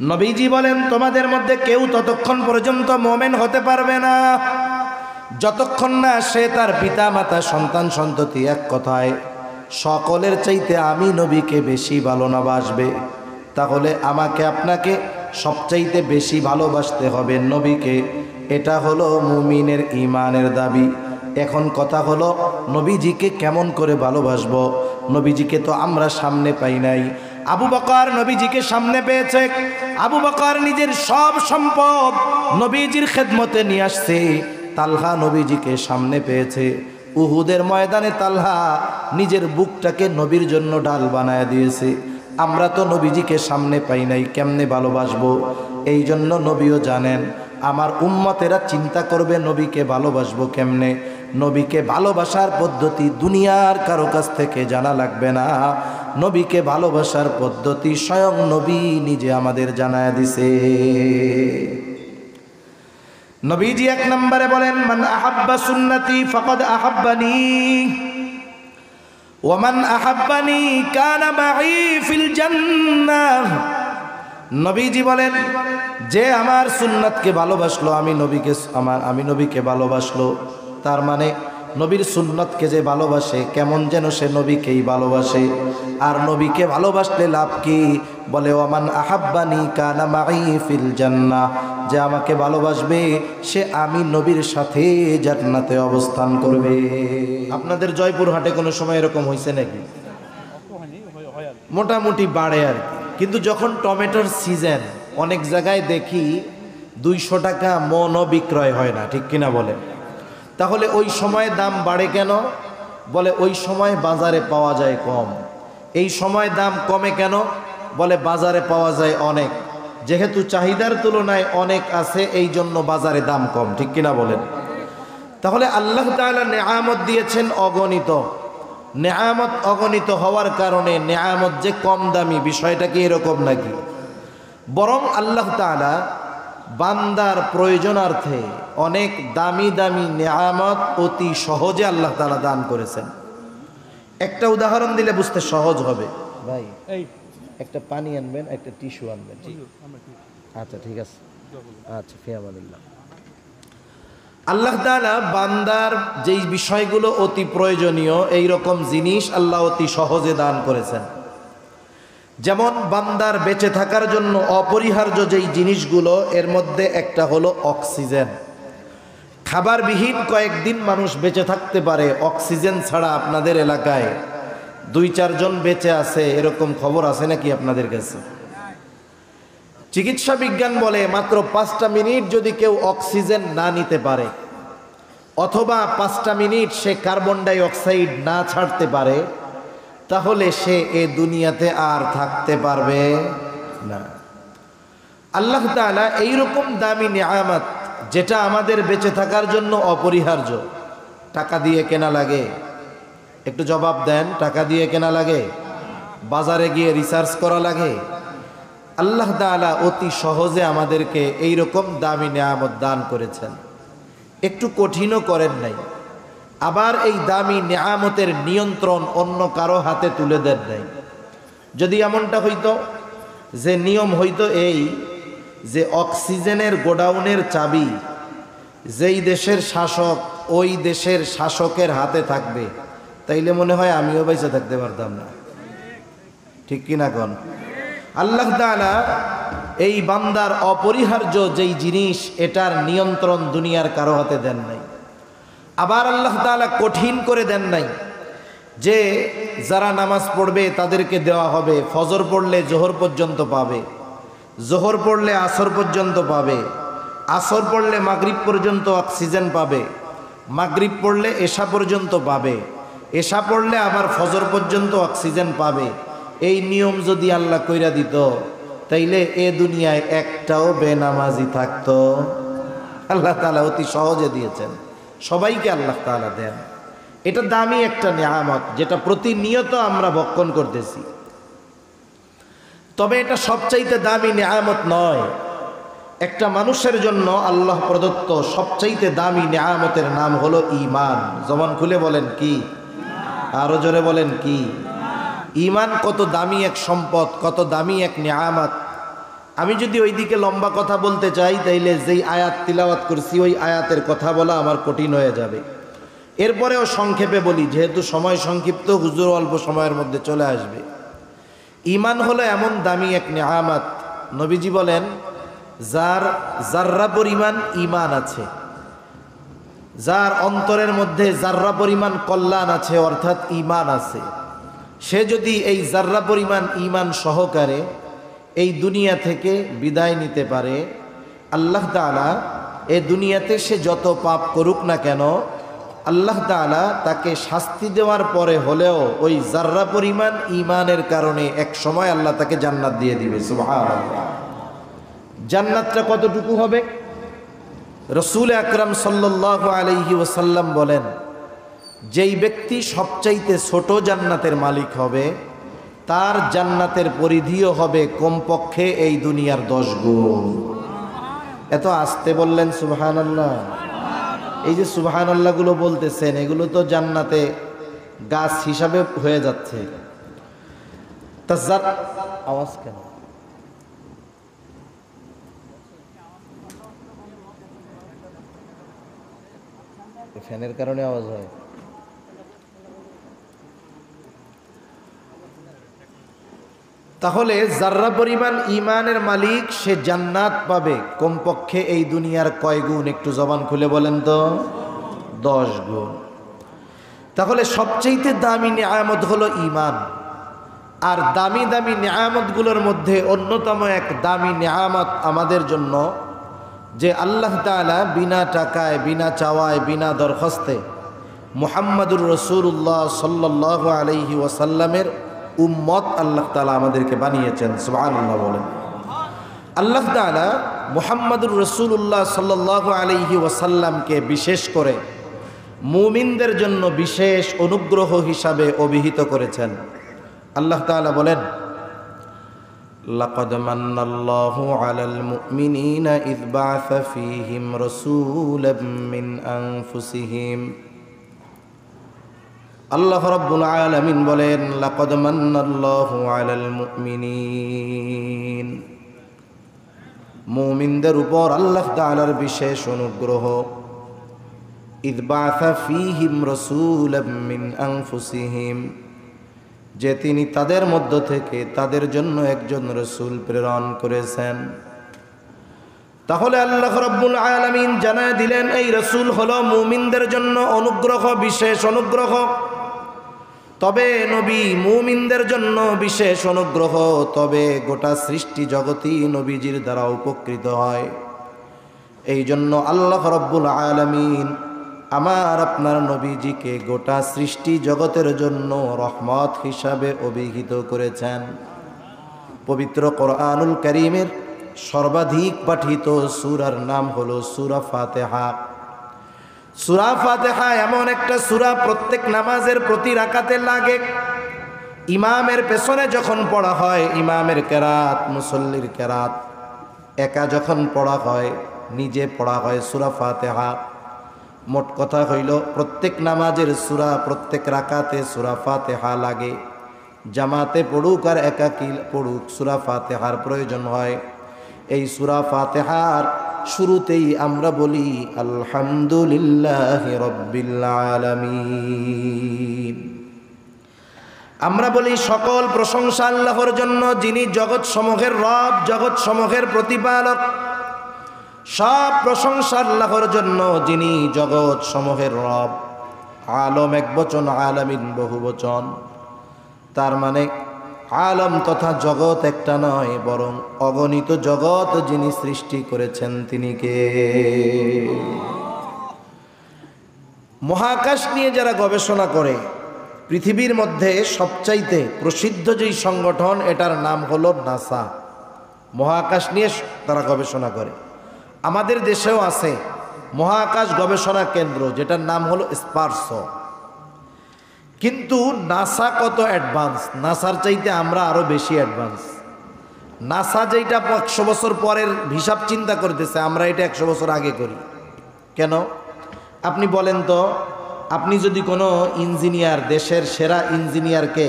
নবীজি বলেন, তোমাদের মধ্যে কেউ ততক্ষণ পর্যন্ত মুমিন হতে পারবে না যতক্ষণ না সে তার পিতা মাতা সন্তান সন্ততি এক কথায় সকলের চাইতে আমি নবীকে বেশি ভালোবাসবে। তাহলে আমাকে আপনাকে সবচাইতে বেশি ভালোবাসতে হবে নবীকে। এটা হলো মুমিনের ঈমানের দাবি। এখন কথা হলো, নবীজিকে কেমন করে ভালোবাসবো? নবীজিকে তো আমরা সামনে পাই নাই। আবু বকর নবীজিকে সামনে পেয়েছে। আবু বকর নিজের সব সম্পদ নবীজির খেদমতে নিয়ে আসছে। তালহা নবীজিকে সামনে পেয়েছে। উহুদের ময়দানে তালহা নিজের বুকটাকে নবীর জন্য ডাল বানায় দিয়েছে। আমরা তো নবীজিকে সামনে পাই নাই, কেমনে ভালোবাসবো? এই জন্য নবীও জানেন আমার উম্মতেরা চিন্তা করবে নবীকে ভালোবাসবো কেমনে। নবীকে ভালোবাসার পদ্ধতি দুনিয়ার কারো কাছ থেকে জানা লাগবে না। নবীকে ভালোবাসার পদ্ধতি স্বয়ং নবী নিজে আমাদের জানায় দিছে। নবীজি এক নম্বরে বলেন, মান আহাব্বা সুন্নতি ফাকাদ আহাব্বানি ওয়া মান আহাব্বানি কানা মাই ফিল জান্নাহ। নবীজি বলেন, যে আমার সুন্নাতকে ভালোবাসলো, আমি নবীকে ভালোবাসলো, তার মানে নবীর সুন্নতকে যে ভালোবাসে কেমন যেন সে নবীকেই ভালোবাসে। আর নবীকে ভালোবাসলে লাভ কি? বলে, ওমান আহাব্বানি কানা মাই ফিল জান্নাহ, যে আমাকে ভালোবাসবে সে আমি নবীর সাথে জান্নাতে অবস্থান করবে। আপনাদের জয়পুরহাটে কোনো সময় এরকম হয়েছে নাকি? মোটামুটি বাড়ে আর কি। কিন্তু যখন টমেটোর সিজন, অনেক জায়গায় দেখি 200 টাকা মনও বিক্রয় হয় না, ঠিক কিনা বলেন? তাহলে ওই সময় দাম বাড়ে কেন? বলে ওই সময় বাজারে পাওয়া যায় কম। এই সময় দাম কমে কেন? বলে বাজারে পাওয়া যায় অনেক। যেহেতু চাহিদার তুলনায় অনেক আছে, এই জন্য বাজারে দাম কম, ঠিক কিনা বলেন? তাহলে আল্লাহ তাআলা নেয়ামত দিয়েছেন অগণিত। নেয়ামত অগণিত হওয়ার কারণে নেয়ামত যে কম দামি, বিষয়টা কি এরকম নাকি? বরং আল্লাহ তাআলা বান্দার প্রয়োজনার্থে অনেক দামি দামি নেয়ামত অতি সহজে আল্লাহ তাআলা দান করেছেন। একটা উদাহরণ দিলে বুঝতে সহজ হবে। ভাই একটা পানি আনবেন, একটা টিস্যু আনবেন। আচ্ছা ঠিক আছে, আচ্ছা ফিয়ামানিল্লাহ। আল্লাহ তাআলা বান্দার যেই বিষয়গুলো অতি প্রয়োজনীয়, এই রকম জিনিস আল্লাহ অতি সহজে দান করেছেন। যেমন বান্দার বেঁচে থাকার জন্য অপরিহার্য যেই জিনিসগুলো, এর মধ্যে একটা হলো অক্সিজেন। খাবারবিহীন কয়েকদিন মানুষ বেঁচে থাকতে পারে, অক্সিজেন ছাড়া। আপনাদের এলাকায় 2-4 জন বেঁচে আছে, এরকম খবর আছে নাকি আপনাদের কাছে? চিকিৎসা বিজ্ঞান বলে মাত্র 5টা মিনিট যদি কেউ অক্সিজেন না নিতে পারে, অথবা 5টা মিনিট সে কার্বন ডাই অক্সাইড না ছাড়তে পারে, তাহলে সে এ দুনিয়াতে আর থাকতে পারবে না। আল্লাহ তাআলা এইরকম দামি নিয়ামত, যেটা আমাদের বেঁচে থাকার জন্য অপরিহার্য, টাকা দিয়ে কেনা লাগে? একটু জবাব দেন। টাকা দিয়ে কেনা লাগে? বাজারে গিয়ে রিসার্চ করা লাগে? আল্লাহ তাআলা অতি সহজে আমাদেরকে এইরকম দামি নিয়ামত দান করেছেন, একটু কঠিনও করেন নাই। আবার এই দামি নিয়ামতের নিয়ন্ত্রণ অন্য কারো হাতে তুলে দেন নাই। যদি এমনটা হইতো যে নিয়ম হইতো এই যে অক্সিজেনের গোডাউনের চাবি যেই দেশের শাসক, ওই দেশের শাসকের হাতে থাকবে, তাইলে মনে হয় আমিও বেঁচে থাকতে পারতাম না, ঠিক কিনা কোন? আল্লাহ তাআলা এই বান্দার অপরিহার্য যেই জিনিস, এটার নিয়ন্ত্রণ দুনিয়ার কারো হাতে দেন নাই। আবার আল্লাহ তাআলা কঠিন করে দেন নাই যে যারা নামাজ পড়বে তাদেরকে দেওয়া হবে, ফজর পড়লে জোহর পর্যন্ত পাবে, জোহর পড়লে আসর পর্যন্ত পাবে, আসর পড়লে মাগরিব পর্যন্ত অক্সিজেন পাবে, মাগরিব পড়লে এশা পর্যন্ত পাবে, এশা পড়লে আবার ফজর পর্যন্ত অক্সিজেন পাবে। এই নিয়ম যদি আল্লাহ কইরা দিত, তাইলে এ দুনিয়ায় একটাও বেনামাজি থাকতো? আল্লাহ তাআলা অতি সহজে দিয়েছেন, সবাইকে আল্লাহ তাআলা দেন। এটা দামি একটা নিয়ামত, যেটা প্রতিনিয়ত আমরা ভক্ষণ করতেছি। তবে এটা সবচাইতে দামি নিয়ামত নয়। একটা মানুষের জন্য আল্লাহ প্রদত্ত সবচাইতে দামি নিয়ামতের নাম হলো ঈমান। জবান খুলে বলেন কি? আরো জোরে বলেন কি? ঈমান কত দামি এক সম্পদ, কত দামি এক নিয়ামত। আমি যদি ওইদিকে লম্বা কথা বলতে চাই তাইলে যেই আয়াত তিলাওয়াত করছি ওই আয়াতের কথা বলা আমার কঠিন হয়ে যাবে। এরপরেও সংক্ষেপে বলি, যেহেতু সময় সংক্ষিপ্ত, হুজুর অল্প সময়ের মধ্যে চলে আসবে। ঈমান হলো এমন দামি এক নিয়ামত, নবীজি বলেন যার জাররা পরিমাণ ঈমান আছে, যার অন্তরের মধ্যে জাররা পরিমাণ কল্যাণ আছে অর্থাৎ ঈমান আছে, সে যদি এই জাররা পরিমাণ ঈমান সহকারে এই দুনিয়া থেকে বিদায় নিতে পারে, আল্লাহ তাআলা এই দুনিয়াতে সে যত পাপ করুক না কেন, আল্লাহ তাআলা তাকে শাস্তি দেওয়ার পরে হলেও ওই জাররা পরিমাণ ঈমানের কারণে এক সময় আল্লাহ তাকে জান্নাত দিয়ে দিবে। সুবহানাল্লাহ। জান্নাতটা কতটুকু হবে? রাসূল আকরাম সাল্লাল্লাহু আলাইহি ওয়াসাল্লাম বলেন, যেই ব্যক্তি সবচাইতে ছোট জান্নাতের মালিক হবে তার জান্নাতের পরিধিও হবে কমপক্ষে এই দুনিয়ার 10 গুণ। এত আস্তে বললেন সুবহানাল্লাহ। এই যে সুবহানাল্লাহ গুলো বলতেছেন এগুলো তো জান্নাতে গাছ হিসাবে হয়ে যাচ্ছে। আওয়াজ কেন? ফ্যানের কারণে আওয়াজ হয়। তাহলে জাররা পরিমাণ ঈমানের মালিক সে জান্নাত পাবে কমপক্ষে এই দুনিয়ার কয় গুণ? একটু জবান খুলে বলেন তো। 10 গুণ। তাহলে সবচেয়ে দামি নিয়ামত হলো ঈমান। আর দামি দামি নিয়ামতগুলোর মধ্যে অন্যতম এক দামি নিয়ামত আমাদের জন্য যে আল্লাহ তাআলা বিনা টাকায়, বিনা চাওয়ায়, বিনা দরখাস্তে মুহাম্মাদুর রাসূলুল্লাহ সাল্লাল্লাহু আলাইহি ওয়াসাল্লামের উম্মত আল্লাহ তাআলা আমাদেরকে বানিয়েছেন। সুবহানাল্লাহ বলেন। আল্লাহ তাআলা মুহাম্মাদুর রাসূলুল্লাহ সাল্লাল্লাহু আলাইহি ওয়াসাল্লামকে বিশেষ করে মুমিনদের জন্য বিশেষ অনুগ্রহ হিসাবে অভিহিত করেছেন। আল্লাহ তাআলা বলেন, লাকাদ মান্নাল্লাহু আলাল মুমিনিনা ইয বা'আসা ফীহিম রাসূলাম মিন আনফুসিহিম। আল্লাহ রাব্বুল আলামিন বলেন, লাকাদ মান্নাল্লাহু আলাল মুমিনিন, মুমিনদের উপর আল্লাহ তাআলার বিশেষ অনুগ্রহ। ইয বা'আসা ফীহিম রাসূলাম মিন আনফুসিহিম, যে তিনি তাদের মধ্য থেকে তাদের জন্য একজন রাসূল প্রেরণ করেছেন। তাহলে আল্লাহ রাব্বুল আলামিন জানায় দিলেন এই রাসূল হলো মুমিনদের জন্য অনুগ্রহ, বিশেষ অনুগ্রহ। তবে নবী মুমিনদের জন্য বিশেষ অনুগ্রহ, তবে গোটা সৃষ্টি জগতই নবীজির দ্বারা উপকৃত হয়। এই জন্য আল্লাহ রাব্বুল আলামিন আমার আপনার নবীজিকে গোটা সৃষ্টি জগতের জন্য রহমত হিসাবে অভিহিত করেছেন। পবিত্র কোরআনুল কারীমের সর্বাধিক পাঠিত সূরার নাম হলো সূরা ফাতিহা। সূরা ফাতিহা এমন একটা সূরা প্রত্যেক নামাজের প্রতি রাকাতে লাগে। ইমামের পেছনে যখন পড়া হয়, ইমামের কেরাত, মুসল্লির কেরাত, একা যখন পড়া হয়, নিজে পড়া হয় সূরা ফাতিহা। মোট কথা হইল প্রত্যেক নামাজের সূরা, প্রত্যেক রাকাতে সূরা ফাতিহা লাগে। জামাতে পড়ুক আর একাকী পড়ুক, সূরা ফাতিহার প্রয়োজন হয়। এই সূরা ফাতিহার শুরুতেই আমরা বলি আলহামদুলিল্লাহি রাব্বিল আলামিন। আমরা বলি সকল প্রশংসা আল্লাহর জন্য, যিনি জগৎ সমূহের রব, জগৎ সমূহের প্রতিপালক। সব প্রশংসা আল্লাহর জন্য, যিনি জগৎ সমূহের রব। আলম একবচন, আলামিন বহুবচন। তার মানে আলম তথা জগৎ একটা নয়, বরং অগণিত জগৎ যিনি সৃষ্টি করেছেন তিনি কে? মহাকাশ নিয়ে যারা গবেষণা করে, পৃথিবীর মধ্যে সবচাইতে প্রসিদ্ধ যেই সংগঠন, এটার নাম হলো নাসা। মহাকাশ নিয়ে তারা গবেষণা করে। আমাদের দেশেও আছে মহাকাশ গবেষণা কেন্দ্র, যেটার নাম হলো স্পারসো। কিন্তু নাসা কত অ্যাডভান্স, নাসার চাইতে আমরা আরো বেশি অ্যাডভান্স। নাসা যেটা 100 বছর পরের হিসাব চিন্তা করতেছে, আমরা এটা 100 বছর আগে করি। কেন আপনি বলেন তো? আপনি যদি কোনো ইঞ্জিনিয়ার, দেশের সেরা ইঞ্জিনিয়ারকে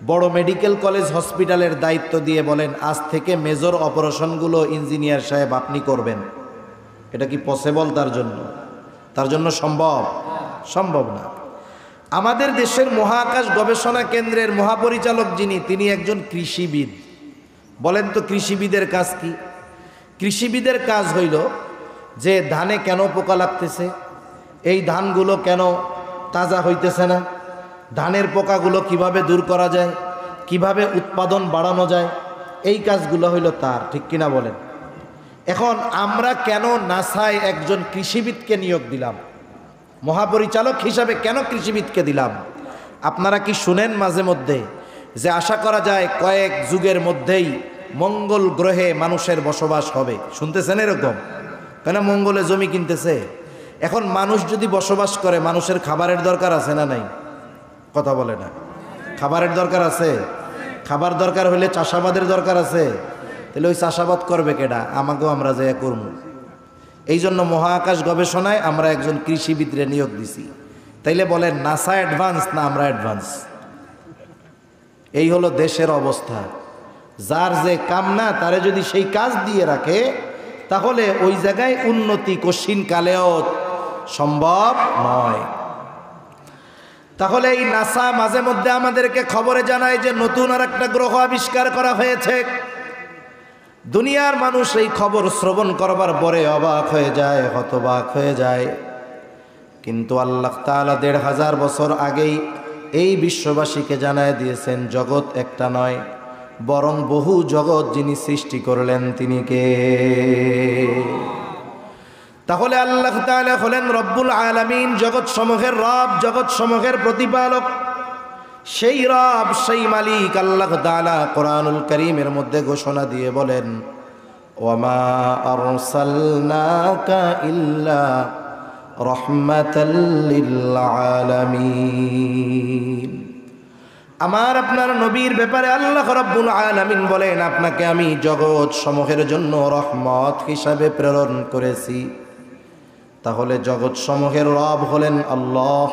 বড় মেডিকেল কলেজ হসপিটালের দায়িত্ব দিয়ে বলেন আজ থেকে মেজর অপারেশনগুলো ইঞ্জিনিয়ার সাহেব আপনি করবেন, এটা কি পসিবল? তার জন্য সম্ভব না। আমাদের দেশের মহাকাশ গবেষণা কেন্দ্রের মহাপরিচালক যিনি, তিনি একজন কৃষিবিদ। বলেন তো কৃষিবিদের কাজ কি? কৃষিবিদের কাজ হইল যে ধানে কেন পোকা লাগতেছে, এই ধানগুলো কেন তাজা হইতেছে না, ধানের পোকাগুলো কিভাবে দূর করা যায়, কিভাবে উৎপাদন বাড়ানো যায়, এই কাজগুলো হইল তার। ঠিক কিনা বলেন? এখন আমরা কেন নাসায় একজন কৃষিবিদকে নিয়োগ দিলাম, মহাপরিচালক হিসাবে কেন কৃষিবিদকে দিলাম? আপনারা কি শুনেন মাঝে মধ্যে যে আশা করা যায় কয়েক যুগের মধ্যেই মঙ্গল গ্রহে মানুষের বসবাস হবে? শুনতেছেন এরকম? কেন মঙ্গলে জমি কিনতেছে। এখন মানুষ যদি বসবাস করে, মানুষের খাবারের দরকার আছে না নাই? কথা বলে না। খাবারের দরকার আছে। খাবার দরকার হলে চাষাবাদের দরকার আছে। তাহলে ওই চাষাবাদ করবে কেডা? আমাকেও আমরা যে করব। এই জন্য মহাকাশ গবেষণায় আমরা একজন কৃষিবিদরে নিয়োগ দিছি। তাইলে বলেন নাসা অ্যাডভান্স না আমরা অ্যাডভান্স? এই হলো দেশের অবস্থা। যার যে কাম না, তারে যদি সেই কাজ দিয়ে রাখে তাহলে ওই জায়গায় উন্নতি কশিন কালেও সম্ভব নয়। তাহলে এই নাসা মাঝে মধ্যে আমাদেরকে খবরে জানায় যে নতুন আর একটা গ্রহ আবিষ্কার করা হয়েছে। দুনিয়ার মানুষ এই খবর শ্রবণ করবার পরে অবাক হয়ে যায়, হতবাক হয়ে যায়। কিন্তু আল্লাহ তাআলা ১৫০০ বছর আগেই এই বিশ্ববাসীকে জানায় দিয়েছেন জগৎ একটা নয়, বরং বহু জগৎ যিনি সৃষ্টি করলেন তিনি কে? তাহলে আল্লাহ তাআলা হলেন রব্বুল আলামিন, জগৎ সমূহের রব, জগৎ সমূহের প্রতিপালক। সেই রব, সেই মালিক আল্লাহ তাআলা কোরআনুল কারীমের মধ্যে ঘোষণা দিয়ে বলেন, ওয়ামা আরসালনাকা ইল্লা রাহমাতাল লিল আলামিন। আমার আপনার নবীর ব্যাপারে আল্লাহ রাব্বুল আলামিন বলেন, আপনাকে আমি জগৎ সমূহের জন্য রহমত হিসাবে প্রেরণ করেছি। তাহলে জগৎ সমূহের রব হলেন আল্লাহ,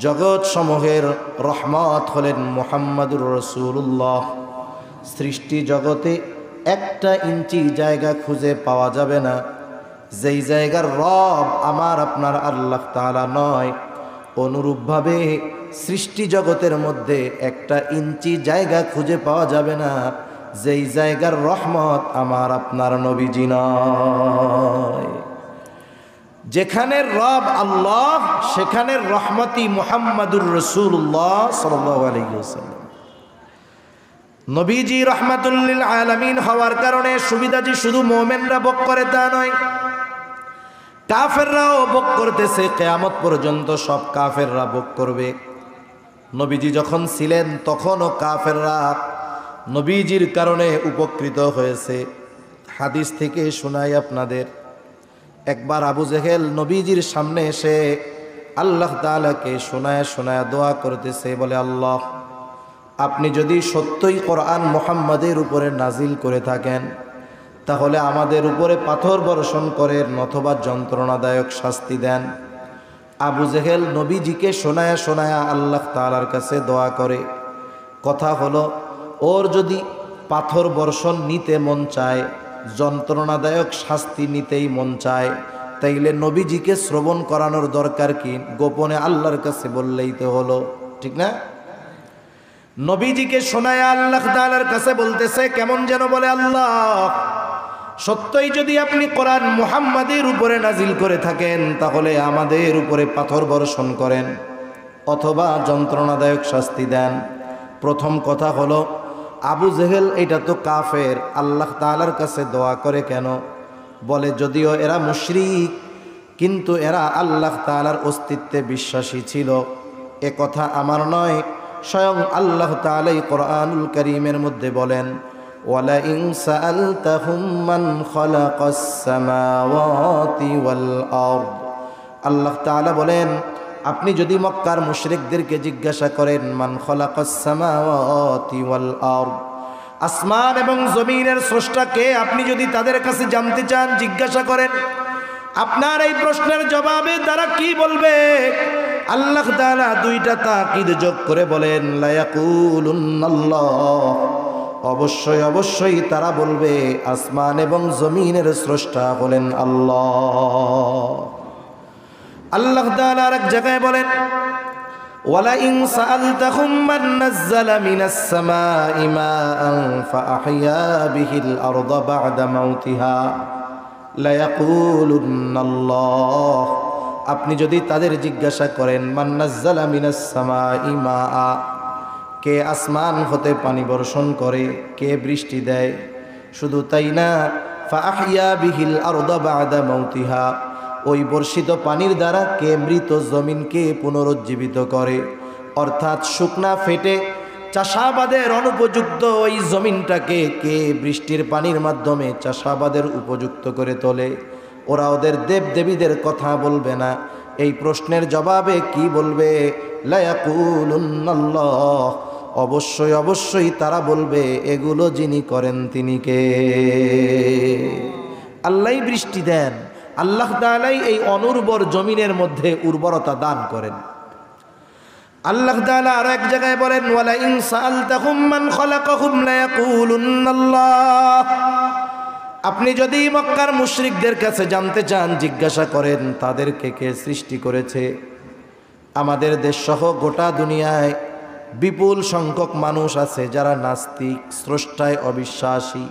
জগৎ সমূহের রহমত হলেন মুহাম্মাদুর রাসূলুল্লাহ। সৃষ্টি জগতে একটা ইঞ্চি জায়গা খুঁজে পাওয়া যাবে না যেই জায়গার রব আমার আপনার আল্লাহ তাআলা নয়। অনুরূপভাবে সৃষ্টি জগতের মধ্যে একটা ইঞ্চি জায়গা খুঁজে পাওয়া যাবে না যেই জায়গার রহমত আমার আপনার নবীজি নয়। যেখানে রব আল্লাহ সেখানে রহমতি মুহাম্মাদুর রাসূলুল্লাহ সাল্লাল্লাহু আলাইহি ওয়াসাল্লাম। নবীজি রাহমাতুল লিল আলামিন হওয়ার কারণে সুবিধাজি শুধু মুমিনরা ভোগ করে তা নয়, কাফেররাও ভোগ করতেছে। কিয়ামত পর্যন্ত সব কাফেররা ভোগ করবে। নবীজি যখন ছিলেন তখনও কাফেররা নবীজির কারণে উপকৃত হয়েছে। হাদিস থেকে শোনাই আপনাদের। একবার আবু জেহেল নবীজির সামনে এসে আল্লাহ তাআলাকে শোনায় শোনায় দোয়া করতেছে, বলে আল্লাহ, আপনি যদি সত্যই কোরআন মুহাম্মাদের উপরে নাজিল করে থাকেন তাহলে আমাদের উপরে পাথর বর্ষণ করেন অথবা যন্ত্রণাদায়ক শাস্তি দেন। আবু জেহেল নবীজিকে শোনায়া শোনায়া আল্লাহ তাআলার কাছে দোয়া করে। কথা হলো, ওর যদি পাথর বর্ষণ নিতে মন চায়, যন্ত্রণাদায়ক শাস্তি নিতেই মন চায়, তাইলে নবীজিকে শ্রবণ করানোর দরকার কি? গোপনে আল্লাহর কাছে বললেই তো হলো, ঠিক না? নবীজিকে শোনায় আল্লাহ তাআলার কাছে বলতেছে, কেমন যেন বলে, আল্লাহ, সত্যই যদি আপনি কোরআন মুহাম্মাদের উপরে নাজিল করে থাকেন তাহলে আমাদের উপরে পাথর বর্ষণ করেন অথবা যন্ত্রণাদায়ক শাস্তি দেন। প্রথম কথা হলো, আবু জেহেল এটা তো কাফের, আল্লাহ তাআলার কাছে দোয়া করে কেন? বলে, যদিও এরা মুশরিক কিন্তু এরা আল্লাহ তাআলার অস্তিত্বে বিশ্বাসী ছিল। এ কথা আমার নয়, স্বয়ং আল্লাহ তাআলাই কোরআনুল কারীমের মধ্যে বলেন, ওয়ালা ইন সাআলতাহুম মান খালাকাস সামাওয়াতি ওয়াল আরদ। আল্লাহ তাআলা বলেন, আপনি যদি মক্কার মুশরিকদেরকে জিজ্ঞাসা করেন মান খালাকাস সামাওয়াতি ওয়াল আরদ, আসমান এবং জমিনের স্রষ্টা কে, আপনি যদি তাদের কাছে জানতে চান, জিজ্ঞাসা করেন, আপনার এই প্রশ্নের জবাবে তারা কি বলবে? আল্লাহ তাআলা দুইটা তাকিদ যোগ করে বলেন লা ইয়াকুলুন্নাল্লাহ, অবশ্যই অবশ্যই তারা বলবে আসমান এবং জমিনের স্রষ্টা হলেন আল্লাহ। আল্লাহ তাআলা আরেক জায়গায় বলেন ওয়ালা ইন সাআলতাহুম মান নাযালা মিনাস সামাই মাআন ফাআহইয়া বিহিল আরদা বা'দা মাউতিহা লা ইয়াকুলুন্নাল্লাহ। আপনি যদি তাদের জিজ্ঞাসা করেন মান নাযালা মিনাস সামাই মাআ, কে আসমান হতে পানি বর্ষণ করে, কে বৃষ্টি দেয়, শুধু তাই না ফাআহইয়া বিহিল আরদা বা'দা মাউতিহা, ওই বর্ষিত পানির দ্বারা কে মৃত জমিনকে পুনরুজ্জীবিত করে, অর্থাৎ শুকনা ফেটে চাষাবাদের অনুপযুক্ত ওই জমিনটাকে কে বৃষ্টির পানির মাধ্যমে চাষাবাদের উপযুক্ত করে তোলে। ওরা ওদের দেবদেবীদের কথা বলবে না, এই প্রশ্নের জবাবে কি বলবে? লা ইয়াকুলুন্নাল্লাহ, অবশ্যই অবশ্যই তারা বলবে এগুলো যিনি করেন তিনি কে? আল্লাহই বৃষ্টি দেন, আল্লাহ তাআলাই এই অনুর্বর জমিনের মধ্যে উর্বরতা দান করেন। আল্লাহ তাআলা আর এক জায়গায় বলেন ওয়ালা ইন সাআলতাহুম মান খালাকাহুম লা ইয়াকুলুন্নাল্লাহ। আপনি যদি মক্কার মুশরিকদের কাছে জানতে চান, জিজ্ঞাসা করেন তাদেরকে কে সৃষ্টি করেছে, আমাদের দেশ সহ গোটা দুনিয়ায় বিপুল সংখ্যক মানুষ আছে যারা নাস্তিক, স্রষ্টায় অবিশ্বাসী।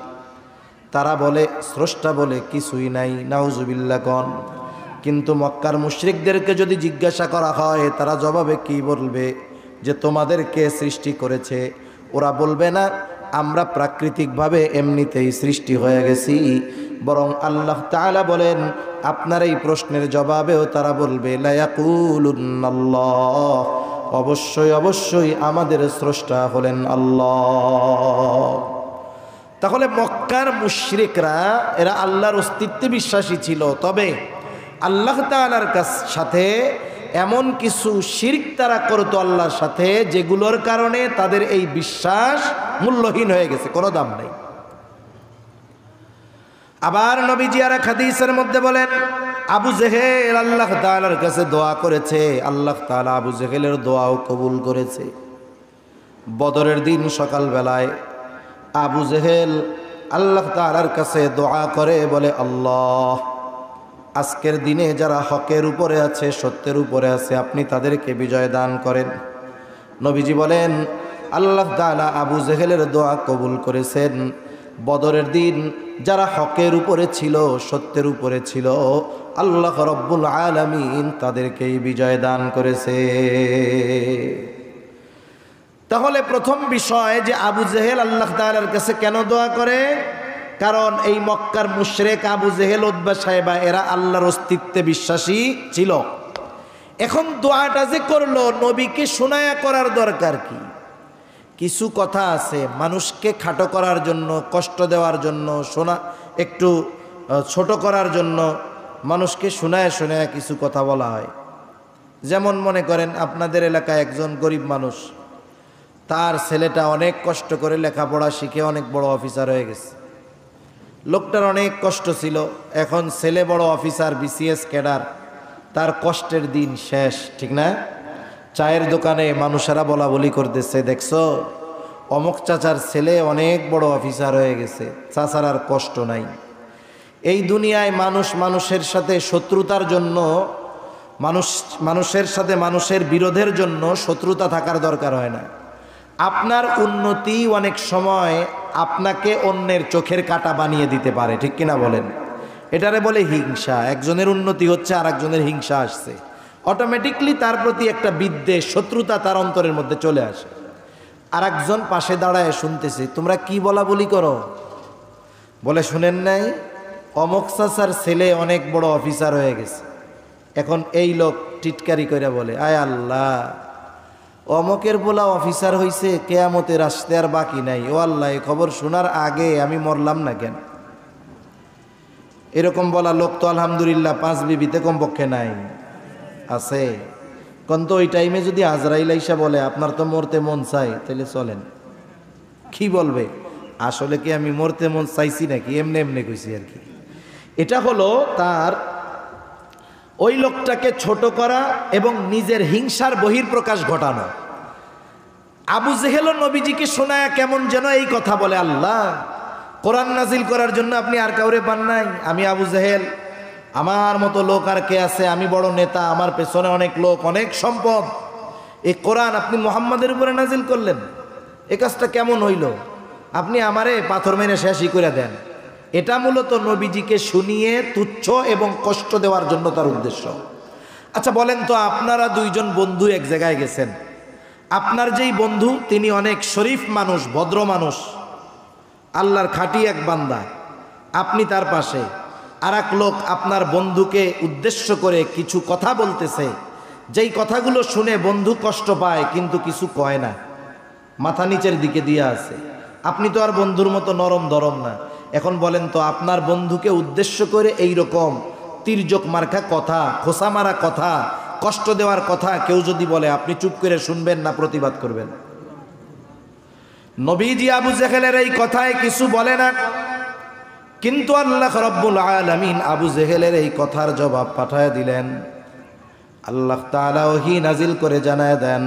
তারা বলে স্রষ্টা বলে কিছুই নাই, নাউজুবিল্লাহ কন। কিন্তু মক্কার মুশরিকদেরকে যদি জিজ্ঞাসা করা হয়, তারা জবাবে কি বলবে? যে তোমাদেরকে সৃষ্টি করেছে। ওরা বলবে না আমরা প্রাকৃতিকভাবে এমনিতেই সৃষ্টি হয়ে গেছি, বরং আল্লাহ তাআলা বলেন আপনার এই প্রশ্নের জবাবেও তারা বলবে লা ইয়াকুলুন্নাল্লাহ, অবশ্যই অবশ্যই আমাদের স্রষ্টা হলেন আল্লাহ। তাহলে মক্কার মুশরিকরা এরা আল্লাহর অস্তিত্বে বিশ্বাসী ছিল, তবে আল্লাহ তাআলার সাথে এমন কিছু শিরক তারা করতো আল্লাহর সাথে, যেগুলোর কারণে তাদের এই বিশ্বাস মূল্যহীন হয়ে গেছে, কোনো দাম নেই। আবার নবীজি আর এক হাদিসের মধ্যে বলেন আবু জেহেল আল্লাহ তাআলার কাছে দোয়া করেছে, আল্লাহ তাআলা আবু জেহেলের দোয়াও কবুল করেছে। বদরের দিন সকালবেলায় আবু জেহেল আল্লাহ তাআলার কাছে দোয়া করে বলে আল্লাহ, আজকের দিনে যারা হকের উপরে আছে, সত্যের উপরে আছে, আপনি তাদেরকে বিজয় দান করেন। নবীজি বলেন আল্লাহ তাআলা আবু জেহেলের দোয়া কবুল করেছেন। বদরের দিন যারা হকের উপরে ছিল, সত্যের উপরে ছিল, আল্লাহ রব্বুল আলামিন তাদেরকেই বিজয় দান করেছে। তাহলে প্রথম বিষয় যে আবু জেহেল আল্লাহ তাআলার কাছে কেন দোয়া করে? কারণ এই মক্কার মুশরিক আবু জেহেল, উতবা, সাইবা এরা আল্লাহর অস্তিত্বে বিশ্বাসী ছিল। এখন দোয়াটা যে করলো, নবীকে শোনায়া করার দরকার কি? কিছু কথা আছে মানুষকে খাটো করার জন্য, কষ্ট দেওয়ার জন্য, শোনা একটু ছোট করার জন্য মানুষকে শোনায় শোনায় কিছু কথা বলা হয়। যেমন মনে করেন আপনাদের এলাকায় একজন গরিব মানুষ, তার ছেলেটা অনেক কষ্ট করে লেখাপড়া শিখে অনেক বড় অফিসার হয়ে গেছে। লোকটার অনেক কষ্ট ছিল, এখন ছেলে বড় অফিসার, বিসিএস ক্যাডার, তার কষ্টের দিন শেষ, ঠিক না? চায়ের দোকানে মানুষেরা বলা বলি করতেছে, দেখছো অমুক চাচার ছেলে অনেক বড় অফিসার হয়ে গেছে, চাচার আর কষ্ট নাই। এই দুনিয়ায় মানুষ মানুষের সাথে শত্রুতার জন্য, মানুষের সাথে মানুষের বিরোধের জন্য শত্রুতা থাকার দরকার হয় না। আপনার উন্নতি অনেক সময় আপনাকে অন্যের চোখের কাঁটা বানিয়ে দিতে পারে, ঠিক কিনা বলেন? এটারে বলে হিংসা। একজনের উন্নতি হচ্ছে আর একজনের হিংসা আসছে, অটোমেটিকলি তার প্রতি একটা বিদ্বেষ, শত্রুতা তার অন্তরের মধ্যে চলে আসে। আর একজন পাশে দাঁড়ায় শুনতেছে, তোমরা কি বলা বলি করো? বলে শুনেন নাই অমুক চাচার ছেলে অনেক বড় অফিসার হয়ে গেছে। এখন এই লোক টিটকারি করে বলে, আয় আল্লাহ, অমকের বলা অফিসার হইছে, কেয়ামতের আসতে আর বাকি নাই। ও আল্লাহ, এই খবর শোনার আগে আমি মরলাম না কেন? এরকম বলা লোক তো আলহামদুলিল্লাহ 5 বিবিতে কমপক্ষে নাই, আছে। কিন্তু ওই টাইমে যদি আজরাইল আইসা বলে আপনার তো মরতে মন চাই, তাহলে চলেন। কি বলবে? আসলে কি আমি মরতে মন চাইছি নাকি, এমনি এমনি কইছি আর কি। এটা হলো তার ওই লোকটাকে ছোট করা এবং নিজের হিংসার বহিঃপ্রকাশ ঘটানো। আবু জেহেলও নবীজিকে শোনায় কেমন যেন এই কথা বলে, আল্লাহ কোরআন নাজিল করার জন্য আপনি আর কাউরে পান নাই? আমি আবু জেহেল, আমার মতো লোক আর কে আছে? আমি বড় নেতা, আমার পেছনে অনেক লোক, অনেক সম্পদ। এই কোরআন আপনি মুহাম্মাদের উপরে নাজিল করলেন, এ কাজটা কেমন হইল? আপনি আমারে পাথর মেরে শেষই করে দেন। এটা মূলত নবীজিকে শুনিয়ে তুচ্ছ এবং কষ্ট দেওয়ার জন্য তার উদ্দেশ্য। আচ্ছা বলেন তো, আপনারা দুইজন বন্ধু এক জায়গায় গেছেন, আপনার যেই বন্ধু তিনি অনেক শরীফ মানুষ, ভদ্র মানুষ, আল্লাহর খাঁটি এক বান্দা, আপনি তার পাশে, আর এক লোক আপনার বন্ধুকে উদ্দেশ্য করে কিছু কথা বলতেছে, যেই কথাগুলো শুনে বন্ধু কষ্ট পায় কিন্তু কিছু কয় না, মাথা নিচের দিকে দিয়ে আছে। আপনি তো আর বন্ধুর মতো নরম দরম না। এখন বলেন তো, আপনার বন্ধুকে উদ্দেশ্য করে এই রকম তির্যক মার্কা কথা, খোসা মারা কথা, কষ্ট দেওয়ার কথা কেউ যদি বলে, আপনি চুপ করে শুনবেন না প্রতিবাদ করবেন? নবীজি আবু জেহেলের এই কথায় কিছু বলে না, কিন্তু আল্লাহ রাব্বুল আলামিন আবু জেহেলের এই কথার জবাব পাঠায় দিলেন। আল্লাহ তাআলা ওহী নাজিল করে জানায় দেন,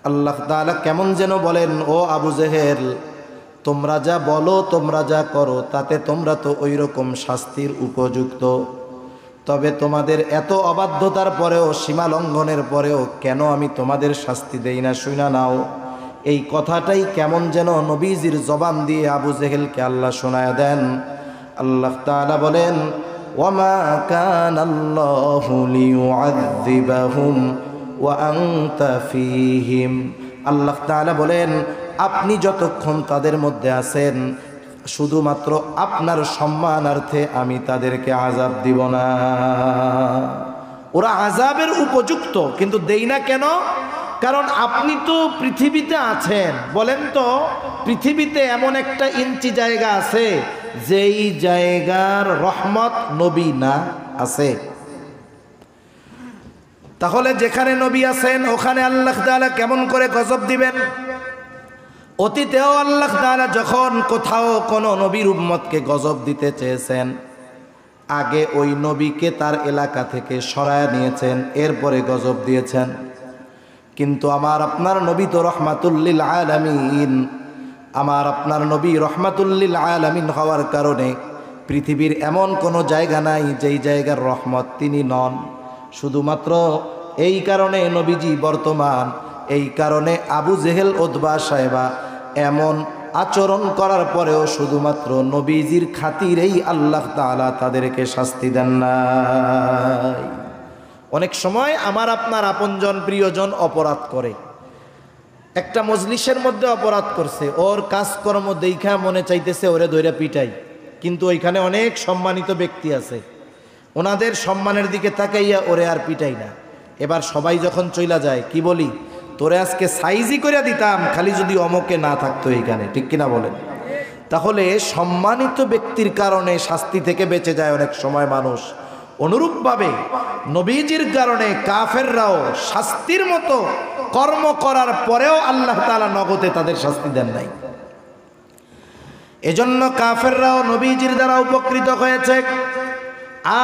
আল্লাহ তাআলা কেমন যেন বলেন, ও আবু জেহেল, তোমরা যা বলো, তোমরা যা করো, তাতে তোমরা তো ওই রকম শাস্তির উপযুক্ত। তবে তোমাদের এত অবাধ্যতার পরেও, সীমা লঙ্ঘনের পরেও কেন আমি তোমাদের শাস্তি দেই না শুনা নাও। এই কথাটাই কেমন যেন নবীজির জবান দিয়ে আবু জেহেলকে আল্লাহ শোনায় দেন। আল্লাহ তাআলা বলেন, ওয়ামা কানাল্লাহু লিয়ুআযযিবাহুম ওয়া আনতা ফীহিম। আল্লাহ তাআলা বলেন, আপনি যতক্ষণ তাদের মধ্যে আছেন, শুধুমাত্র আপনার সম্মানার্থে আমি তাদেরকে আযাব দিব না। ওরা আযাবের উপযুক্ত, কিন্তু দেই না কেন? কারণ আপনি তো পৃথিবীতে আছেন। বলেন তো, পৃথিবীতে এমন একটা ইঞ্চি জায়গা আছে যেই জায়গার রহমত নবী না আছে? তাহলে যেখানে নবী আছেন ওখানে আল্লাহ তাআলা কেমন করে গজব দিবেন? অতীতেও আল্লাহ তাআলা যখন কোথাও কোনো নবীর উম্মতকে গজব দিতে চেয়েছেন, আগে ওই নবীকে তার এলাকা থেকে সরায় নিয়েছেন, এরপরে গজব দিয়েছেন। কিন্তু আমার আপনার নবী তো রহমাতুল লিল আলামিন। আমার আপনার নবী রহমাতুল লিল আলামিন হওয়ার কারণে পৃথিবীর এমন কোনো জায়গা নাই যেই জায়গার রহমত তিনি নন। শুধুমাত্র এই কারণে নবীজি বর্তমান, এই কারণে আবু জেহেল, উতবা, সাইবা এমন আচরণ করার পরেও শুধুমাত্র নবীজির খাতিরেই আল্লাহ তাআলা তাদেরকে শাস্তি দেন নাই। অনেক সময় আমার আপনার আপনজন, প্রিয়জন অপরাধ করে, একটা মজলিসের মধ্যে অপরাধ করছে, ওর কাজকর্ম দেখা মনে চাইতেছে ওরে ধইরা পিটাই, কিন্তু ওইখানে অনেক সম্মানিত ব্যক্তি আছে, ওনাদের সম্মানের দিকে তাকাইয়া ওরে আর পিটাই না। এবার সবাই যখন চইলা যায়, কি বলি, তোরে আজকে সাইজি করে দিতাম খালি যদি অমকে না থাকতো এইখানে, ঠিক কিনা বলেন? তাহলে সম্মানিত ব্যক্তির কারণে শাস্তি থেকে বেঁচে যায় অনেক সময় মানুষ। অনুরূপভাবে নবীজির কারণে কাফেররাও শাস্তির মতো কর্ম করার পরেও আল্লাহ তাআলা নগদে তাদের শাস্তি দেন নাই। এজন্য কাফেররাও নবীজির দ্বারা উপকৃত হয়েছে।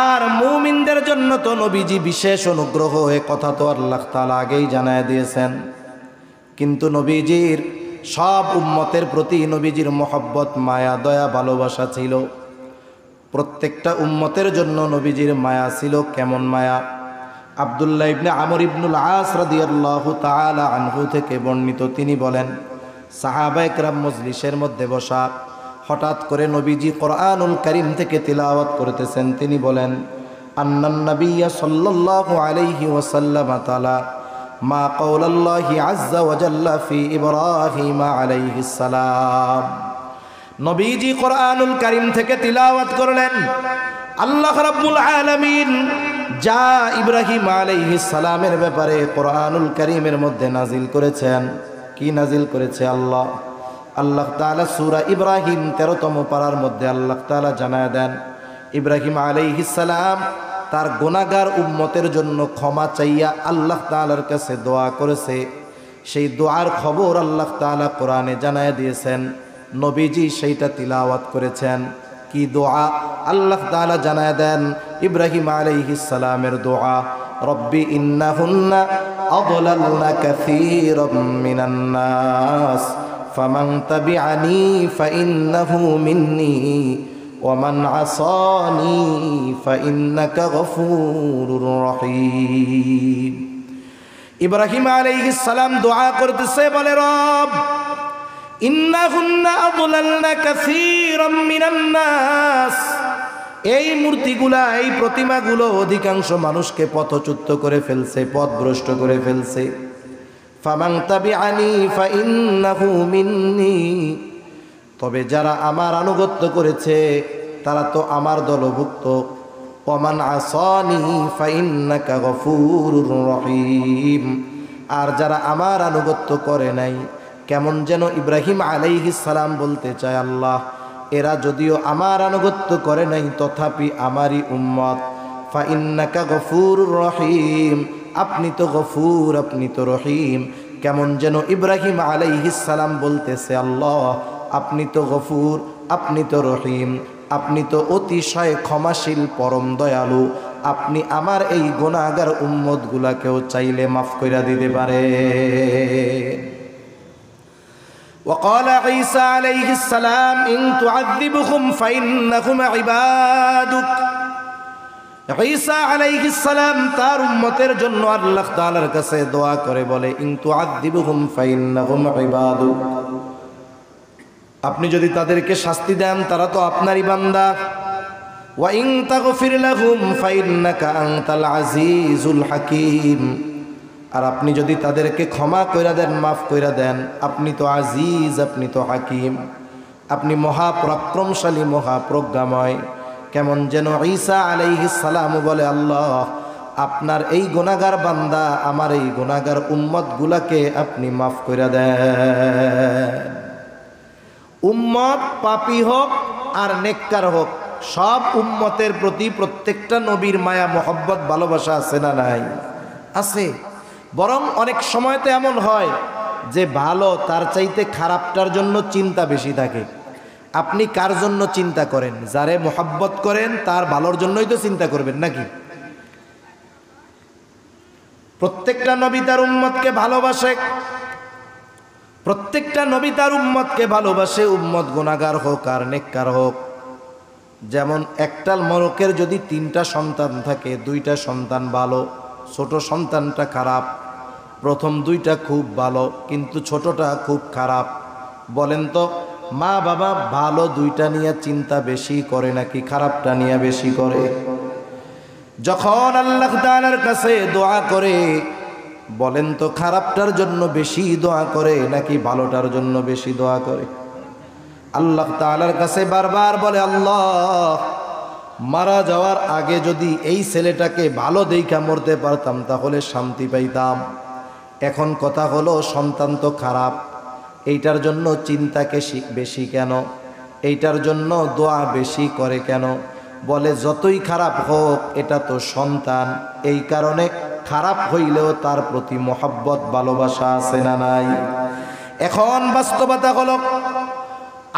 আর মুমিনদের জন্য তো নবীজি বিশেষ অনুগ্রহ, এ কথা তো আল্লাহ তাআলা আগেই জানায় দিয়েছেন। কিন্তু নবীজির সব উম্মতের প্রতি নবীজির মহব্বত, মায়া, দয়া, ভালোবাসা ছিল। প্রত্যেকটা উম্মতের জন্য নবীজির মায়া ছিল। কেমন মায়া? আব্দুল্লাহ ইবনে আমর ইবনুল আস রাদিয়াল্লাহু তাআলা আনহু থেকে বর্ণিত, তিনি বলেন, সাহাবায়ে কেরাম মজলিসের মধ্যে বসা, হঠাৎ করে নবীজি কোরআনুল কারীম থেকে তিলাওয়াত করতেছেন। তিনি বলেন, আন্নান নাবিয়্যা সাল্লাল্লাহু আলাইহি ওয়াসাল্লাম তাআলা মা কাওলাল্লাহি আযজা ওয়া জাল্লা ফি ইব্রাহিম আলাইহিস সালাম। নবীজি কোরআনুল কারীম থেকে তিলাওয়াত করলেন, আল্লাহ রাব্বুল আলামিন যা ইব্রাহিম আলাইহিস সালামের ব্যাপারে কোরআনুল কারীমের মধ্যে নাজিল করেছেন। কি নাজিল করেছে? আল্লাহ তাআলা সূরা ইব্রাহিম 13তম পারার মধ্যে আল্লাহ তাআলা জানায় দেন, ইব্রাহিম আলাইহিস সালাম তার গুনাহগার উম্মতের জন্য ক্ষমা চাইয়া আল্লাহ তাআলার কাছে দোয়া করেছে। সেই দোয়ার খবর আল্লাহ তাআলা কোরআনে জানায় দিয়েছেন, নবীজি সেইটা তিলাওয়াত করেছেন। কি দোয়া? আল্লাহ তাআলা জানায় দেন, ইব্রাহিম আলাইহিস সালামের দোয়া, রব্বি ইন্নাহুন্না আদলালনা কাসীরাম মিনান নাস ফামান তাবিআনি ফাইন্নাহু মিন্নি ওয়ামান আসানি ফাইন্নাকা গফুরুর রহিম। ইব্রাহিম আলাইহিস সালাম দোয়া করতেছে, বলে রব ইন্নাহুন্না আদলালনা কাসীরাম মিনান নাস, এই মূর্তিগুলা, এই প্রতিমাগুলো অধিকাংশ মানুষকে পথচ্যুত করে ফেলছে, পথভ্রষ্ট করে ফেলছে। ফামান তাবিআনি ফাইন্নাহু মিন্নি, তবে যারা আমার আনুগত্য করেছে তারা তো আমার দলভুক্ত। ওয়ামান আসানি ফাইন্নাকা গফুরুর রহিম, আর যারা আমার আনুগত্য করে নাই, কেমন যেন ইব্রাহিম আলাইহিস সালাম বলতে চায়, আল্লাহ এরা যদিও আমার আনুগত্য করে নাই তথাপি আমারই উম্মত। ফাইন্নাকা গফুরুর রহিম, আপনি তো গফুর, আপনি তো রহিম। কেমন যেন ইব্রাহিম আলাইহিস সালাম বলতেছে, আল্লাহ আপনি তো গফুর, আপনি তো রহিম, আপনি তো অতিশয় ক্ষমাশীল, পরম দয়ালু, আপনি আমার এই গুনাহগার উম্মতগুলাকেও চাইলে মাফ কইরা দিতে পারে। وقال عيسى عليه السلام إن تعذبهم فإنهم عبادك। ঈসা আলাইহিস সালাম তার উম্মতের জন্য আল্লাহ তাআলার কাছে দোয়া করে বলে, ইন তুআযিবুহুম ফাইন্নাহুম ইবাদুক, আপনি যদি তাদেরকে শাস্তি দেন তারা তো আপনারই বান্দা। ওয়া ইন তাগফির লাহুম ফাইন্নাকা আনতাল আজিজুল হাকীম, আর আপনি যদি তাদেরকে ক্ষমা কইরা দেন, মাফ কইরা দেন, আপনি তো আজিজ, আপনি তো হাকিম, আপনি মহাপরাক্রমশালী, মহাপ্রজ্ঞাময়। কেমন যেন ঈসা আলাইহিস সালাম বলে, আল্লাহ আপনার এই গুনাহগার বান্দা, আমার এই গুনাহগার উম্মতগুলাকে আপনি মাফ কইরা দেন। উম্মত পাপী হোক আর নেককার হোক, সব উম্মতের প্রতি প্রত্যেকটা নবীর মায়া মোহব্বত ভালোবাসা আছে না নাই? আছে। বরং অনেক সময়তে এমন হয় যে ভালো তার চাইতে খারাপটার জন্য চিন্তা বেশি থাকে। আপনি কার জন্য চিন্তা করেন? যারে মোহাব্বত করেন তার ভালোর জন্যই তো চিন্তা করবেন নাকি? প্রত্যেকটা নবী তার উম্মতকে ভালোবাসে, প্রত্যেকটা নবী তার উম্মতকে ভালোবাসে, উম্মত গুনাহগার হোক আর নেককার হোক। যেমন একটা মরকের যদি 3টা সন্তান থাকে, 2টা সন্তান ভালো, ছোট সন্তানটা খারাপ, প্রথম 2টা খুব ভালো কিন্তু ছোটটা খুব খারাপ। বলেন তো মা বাবা ভালো 2টা নিয়ে চিন্তা বেশি করে নাকি খারাপটা নিয়ে বেশি করে? যখন আল্লাহ তাআলার কাছে দোয়া করে, বলেন তো খারাপটার জন্য বেশি দোয়া করে নাকি ভালোটার জন্য বেশি দোয়া করে? আল্লাহ তাআলার কাছে বারবার বলে, আল্লাহ মারা যাওয়ার আগে যদি এই ছেলেটাকে ভালো দেইখা মরতে পারতাম তাহলে শান্তি পাইতাম। এখন কথা হলো সন্তান তো খারাপ, এইটার জন্য চিন্তাকে বেশি কেন? এইটার জন্য দোয়া বেশি করে কেন? বলে যতই খারাপ হোক এটা তো সন্তান, এই কারণে খারাপ হইলেও তার প্রতি মহব্বত ভালোবাসা আছে না নাই? এখন বাস্তবতা হলো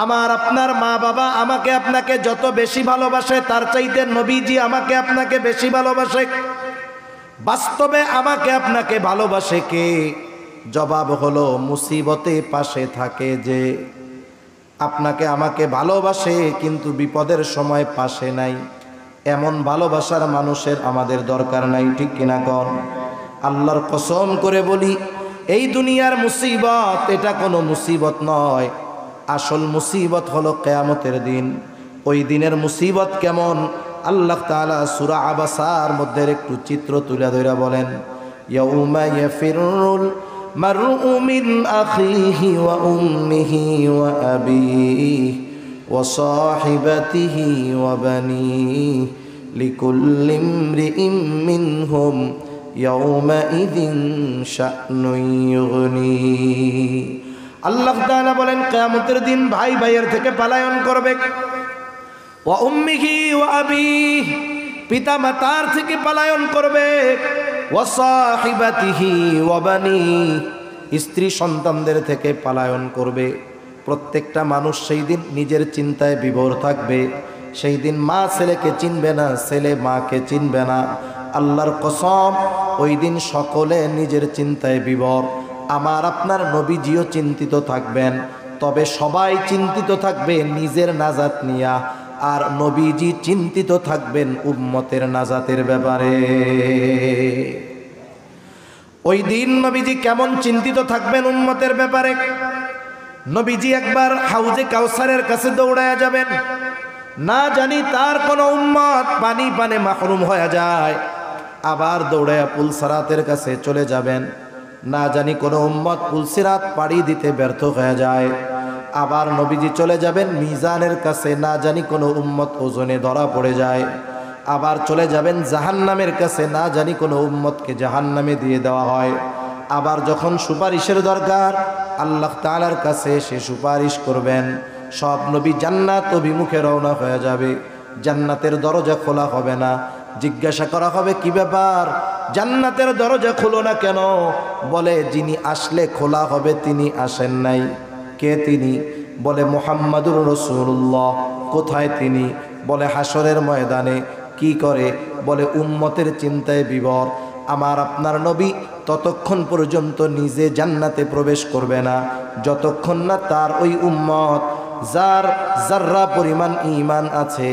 আমার আপনার মা বাবা আমাকে আপনাকে যত বেশি ভালোবাসে তার চাইতে নবীজি আমাকে আপনাকে বেশি ভালোবাসে। বাস্তবে আমাকে আপনাকে ভালোবাসে কে? জবাব হলো মুসিবতে পাশে থাকে যে। আপনাকে আমাকে ভালোবাসে কিন্তু বিপদের সময় পাশে নাই, এমন ভালোবাসার মানুষের আমাদের দরকার নাই, ঠিক কিনা কন? আল্লাহর কসম করে বলি, এই দুনিয়ার মুসিবত এটা কোনো মুসিবত নয়, আসল মুসিবত হলো কিয়ামতের দিন। ওই দিনের মুসিবত কেমন আল্লাহ তাআলা সূরা আবাসার মধ্যে একটু চিত্র তুলে ধরে বলেন, ইয়াউমা ইয়াফিরুল মারউ মিন আখিহি ওয়া উম্মিহি ওয়া আবিহি ওয়া সাহিবাতিহি ওয়া বানিহি লিকুল্লি ইমরিইম মিনহুম ইয়াউমা ইযিন শা'নুন ইউগনি। আল্লাহ তাআলা বলেন কিয়ামতের দিন ভাই ভাইয়ের থেকে পলায়ন করবে। ওয়া উম্মিহি ওয়া আবিহি, পিতা মাতার থেকে পলায়ন করবে। ওয়া সাহিবাতিহি ওয়া বানিহি, স্ত্রী সন্তানদের থেকে পলায়ন করবে। প্রত্যেকটা মানুষ সেই দিন নিজের চিন্তায় বিভোর থাকবে। সেই দিন মা ছেলেকে চিনবে না, ছেলে মাকে চিনবে না। আল্লাহর কসম, ওই দিন সকলে নিজের চিন্তায় বিভোর। আমার আপনার নবীজিও চিন্তিত থাকবেন, তবে সবাই চিন্তিত থাকবে নিজের নাজাত নিয়া, আর নবীজি চিন্তিত থাকবেন উম্মতের নাজাতের ব্যাপারে। ওই দিন নবীজি কেমন চিন্তিত থাকবেন উম্মতের ব্যাপারে? নবীজি একবার হাউজে কাউসারের কাছে দৌড়ায়া যাবেন, না জানি তার কোনো উম্মত পানি পানে মাহরুম হয়ে যায়। আবার দৌড়ায়া পুলসিরাতের কাছে চলে যাবেন, না জানি কোনো উম্মত পুলসিরাত পাড়ি দিতে ব্যর্থ হয়ে যায়। আবার নবীজি চলে যাবেন মিজানের কাছে, না জানি কোনো উম্মত ওজনে ধরা পড়ে যায়। আবার চলে যাবেন জাহান্নামের কাছে, না জানি কোনো উম্মতকে জাহান্নামে দিয়ে দেওয়া হয়। আবার যখন সুপারিশের দরকার, আল্লাহ তাআলার কাছে সে সুপারিশ করবেন। সব নবী জান্নাত অভিমুখে রওনা হয়ে যাবে, জান্নাতের দরজা খোলা হবে না। জিজ্ঞাসা করা হবে, কি ব্যাপার, জান্নাতের দরজা খোলো না কেন? বলে, যিনি আসলে খোলা হবে তিনি আসেন নাই। কে তিনি? বলে, মুহাম্মাদুর রাসূলুল্লাহ। কোথায় তিনি? বলে, হাসরের ময়দানে। কি করে? বলে, উম্মতের চিন্তায় বিভোর। আমার আপনার নবী ততক্ষণ পর্যন্ত নিজে জান্নাতে প্রবেশ করবে না, যতক্ষণ না তার ওই উম্মত, যার যাররা পরিমাণ ঈমান আছে,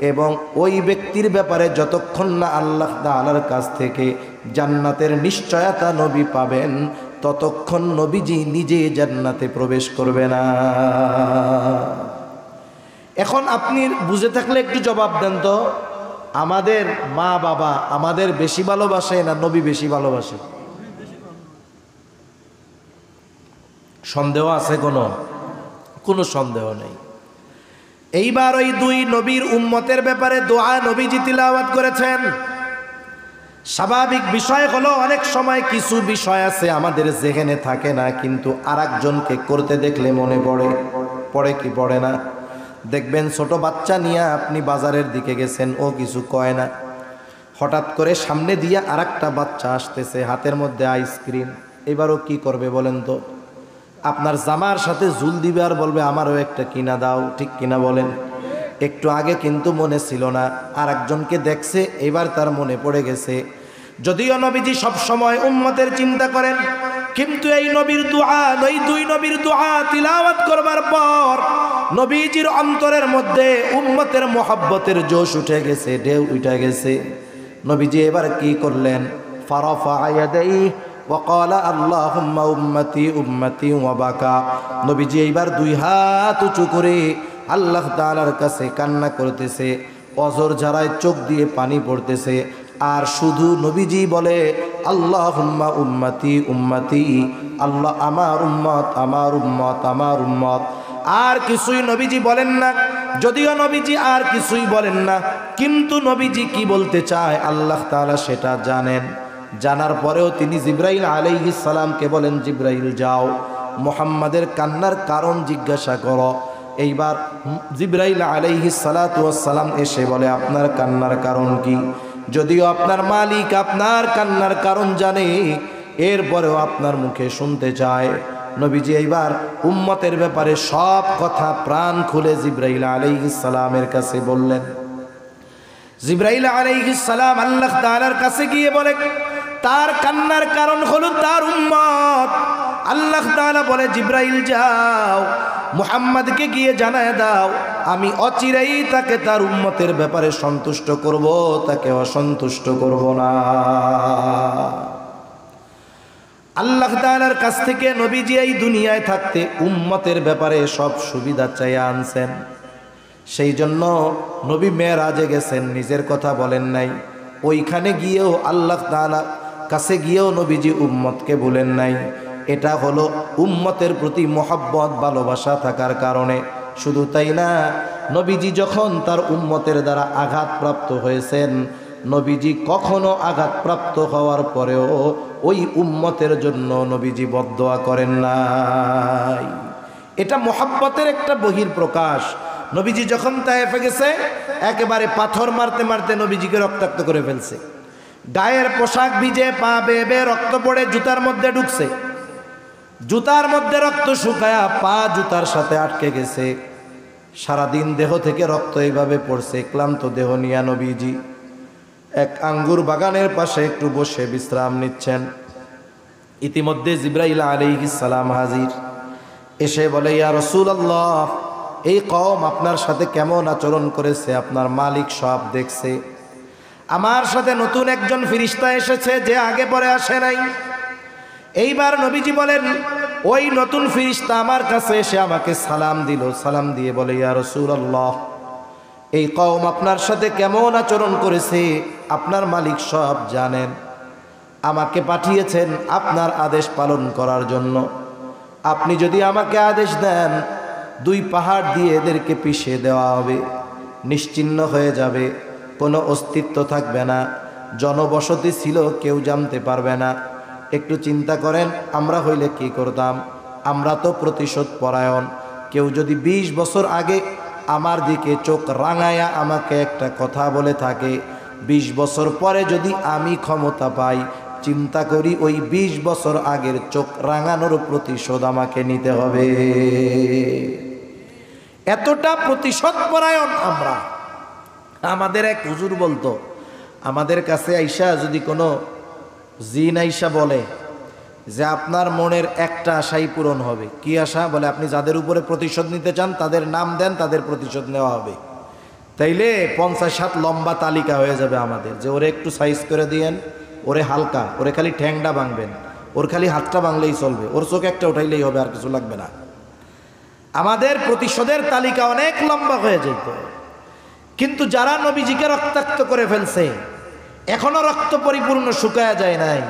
এবং ওই ব্যক্তির ব্যাপারে যতক্ষণ না আল্লাহ তাআলার কাছ থেকে জান্নাতের নিশ্চয়তা নবী পাবেন, ততক্ষণ নবীজি নিজে জান্নাতে প্রবেশ করবে না। এখন আপনি বুঝে থাকলে একটু জবাব দেন তো, আমাদের মা বাবা আমাদের বেশি ভালোবাসে না নবী বেশি ভালোবাসে? সন্দেহ আছে? কোনো সন্দেহ নেই। এইবার ওই দুই নবীর উম্মতের ব্যাপারে দোয়া নবীজি তিলাওয়াত করেছেন। স্বাভাবিক বিষয় হলো, অনেক সময় কিছু বিষয় আছে আমাদের যেখানে থাকে না, কিন্তু আরেকজনকে করতে দেখলে মনে পড়ে কি পড়ে না? দেখবেন ছোট বাচ্চা নিয়ে আপনি বাজারের দিকে গেছেন, ও কিছু কয় না, হঠাৎ করে সামনে দিয়ে আরেকটা বাচ্চা আসতেছে, হাতের মধ্যে আইসক্রিম। এবারও কি করবে বলেন তো? আপনার জামার সাথে ঝুল দিবে আর বলবে, আমারও একটা কিনা দাও। ঠিক কিনা বলেন? একটু আগে কিন্তু মনে ছিল না, আর একজনকে দেখছে, এবার তার মনে পড়ে গেছে। যদিও নবীজি সব সময় উম্মতের চিন্তা করেন, কিন্তু এই নবীর দুআ, এই দুই নবীর দুআ তিলাওয়াত করবার পর নবীজির অন্তরের মধ্যে উম্মতের মোহাব্বতের জোশ উঠে গেছে, ঢেউ উঠে গেছে। নবীজি এবার কি করলেন? ফারাফা ইয়াদাইহি ওয়াকালা আল্লাহুম্মা উম্মতি উম্মতি ওয়া বাকা। নবীজি এইবার দুই হাত উঁচু করে আল্লাহ তাআলার কাছে কান্না করতেছে, অজর ঝরায় চোখ দিয়ে পানি পড়তেছে, আর শুধু নবীজি বলে, আল্লাহুম্মা উম্মতি উম্মতি, আল্লাহ আমার উম্মত আমার উম্মত আমার উম্মত। আর কিছুই নবীজি বলেন না। যদিও নবীজি আর কিছুই বলেন না, কিন্তু নবীজি কি বলতে চায় আল্লাহ তাআলা সেটা জানেন। জানার পরেও তিনি জিবরাইল আলাইহিস সালামকে বলেন, জিবরাইল যাও, মুহাম্মাদের কান্নার কারণ জিজ্ঞাসা করো। এইবার জিবরাইল আলাইহিস সালাতু ওয়াস সালাম এসে বলে, আপনার কান্নার কারণ কি? যদিও আপনার মালিক আপনার কান্নার কারণ জানে, এরপরেও আপনার মুখে শুনতে চায়। নবীজি এইবার উম্মতের ব্যাপারে সব কথা প্রাণ খুলে জিবরাইল আলাইহিস সালামের কাছে বললেন। জিবরাইল আলাইহিস সালাম আল্লাহ তাআলার কাছে গিয়ে বলে, তার কান্নার কারণ হলো তার উম্মত। আল্লাহ তাআলা বলে, জিবরাইল যাও, মুহাম্মদকে গিয়ে জানায় দাও, আমি অচিরেই তাকে তার উম্মতের ব্যাপারে সন্তুষ্ট করব, তাকে অসন্তুষ্ট করব না। আল্লাহ তাআলার কাছ থেকে নবীজি এই দুনিয়ায় থাকতে উম্মতের ব্যাপারে সব সুবিধা চাইয়া আনছেন। সেই জন্য নবী মেরাজে গেছেন, নিজের কথা বলেন নাই। ওইখানে গিয়েও আল্লাহ তাআলার কাছে গিয়েও নবীজি উম্মতকে বলেন নাই। এটা হলো উম্মতের প্রতি মহব্বত ভালোবাসা থাকার কারণে। শুধু তাই না, নবীজি যখন তার উম্মতের দ্বারা আঘাতপ্রাপ্ত হয়েছেন, নবীজি কখনো আঘাতপ্রাপ্ত হওয়ার পরেও ওই উম্মতের জন্য নবীজি বদদোয়া করেন নাই। এটা মহব্বতের একটা বহির প্রকাশ। নবীজি যখন তায়েফে গেছে, একেবারে পাথর মারতে মারতে নবীজিকে রক্তাক্ত করে ফেলছে। গায়ের পোশাক ভিজে, পা বেয়ে বেয়ে রক্ত পড়ে জুতার মধ্যে ঢুকছে, জুতার মধ্যে রক্ত শুকায়া পা জুতার সাথে আটকে গেছে। সারাদিন দেহ থেকে রক্ত এইভাবে পড়ছে, ক্লান্ত দেহ নিয়া নবীজি এক আঙ্গুর বাগানের পাশে একটু বসে বিশ্রাম নিচ্ছেন। ইতিমধ্যে জিবরাইল আলাইহিস সালাম হাজির, এসে বলে, ইয়া রাসূলুল্লাহ, এই কওম আপনার সাথে কেমন আচরণ করেছে আপনার মালিক সব দেখছে। আমার সাথে নতুন একজন ফেরেশতা এসেছে যে আগে পরে আসে নাই। এইবার নবীজি বলেন, ওই নতুন ফেরেশতা আমার কাছে এসে আমাকে সালাম দিল, সালাম দিয়ে বলে, ইয়া রাসূলুল্লাহ, এই কওম আপনার সাথে কেমন আচরণ করেছে আপনার মালিক সব জানেন। আমাকে পাঠিয়েছেন আপনার আদেশ পালন করার জন্য। আপনি যদি আমাকে আদেশ দেন, 2 পাহাড় দিয়ে এদেরকে পিষে দেওয়া হবে, নিশ্চিহ্ন হয়ে যাবে, কোনো অস্তিত্ব থাকবে না, জনবসতি ছিল কেউ জানতে পারবে না। একটু চিন্তা করেন, আমরা হইলে কি করতাম? আমরা তো প্রতিশোধ পরায়ণ। কেউ যদি 20 বছর আগে আমার দিকে চোখ রাঙায়া আমাকে একটা কথা বলে থাকে, 20 বছর পরে যদি আমি ক্ষমতা পাই, চিন্তা করি ওই 20 বছর আগের চোখ রাঙানোর প্রতিশোধ আমাকে নিতে হবে। এতটা প্রতিশোধ পরায়ণ আমরা। আমাদের এক হুজুর বলতো, আমাদের কাছে আইসা যদি কোনো জিন আইসা বলে যে আপনার মনের একটা আশাই পূরণ হবে, কি আশা? বলে আপনি যাদের উপরে প্রতিশোধ নিতে চান তাদের নাম দেন, তাদের প্রতিশোধ নেওয়া হবে। তাইলে 50-60 লম্বা তালিকা হয়ে যাবে আমাদের, যে ওরে একটু সাইজ করে দিয়েন, ওরে হালকা, ওরে খালি ঠ্যাংটা ভাঙবেন, ওর খালি হাতটা ভাঙলেই চলবে, ওর চোখ একটা উঠাইলেই হবে, আর কিছু লাগবে না। আমাদের প্রতিশোধের তালিকা অনেক লম্বা হয়ে যেত। কিন্তু যারা নবীজিকে রক্তাক্ত করে ফেলছে, এখনো রক্ত পরিপূর্ণ শুকায়া যায় নাই,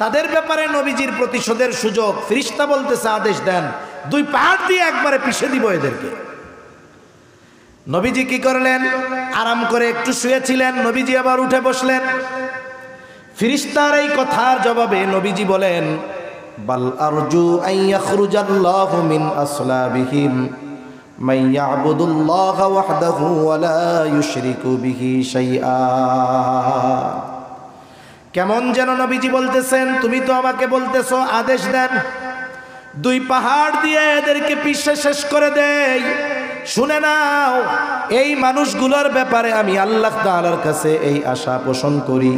তাদের ব্যাপারে নবীজির প্রতিশোধের সুযোগ। ফেরেশতা বলতেছে, আদেশ দেন, 2 পাহাড় দিয়ে একবারে পিষে দিব এদেরকে। নবীজি কি করলেন? আরাম করে একটু শুয়েছিলেন, নবীজি আবার উঠে বসলেন। ফেরেশতার এই কথার জবাবে নবীজি বলেন, বাল আরজু আন ইয়াখরুজাল্লাহু মিন আসলাবিহিম মান ইয়াবুদুল্লাহা ওয়াহদাহু ওয়া লা ইউশরিকু বিহি শাইআ। কেমন যেন নবীজি বলতেছেন, তুমি তো আমাকে বলতেছো আদেশ দেন, 2 পাহাড় দিয়ে এদেরকে পিষে শেষ করে দেই। শুনে নাও, এই মানুষগুলোর ব্যাপারে আমি আল্লাহ তাআলার কাছে এই আশা পোষণ করি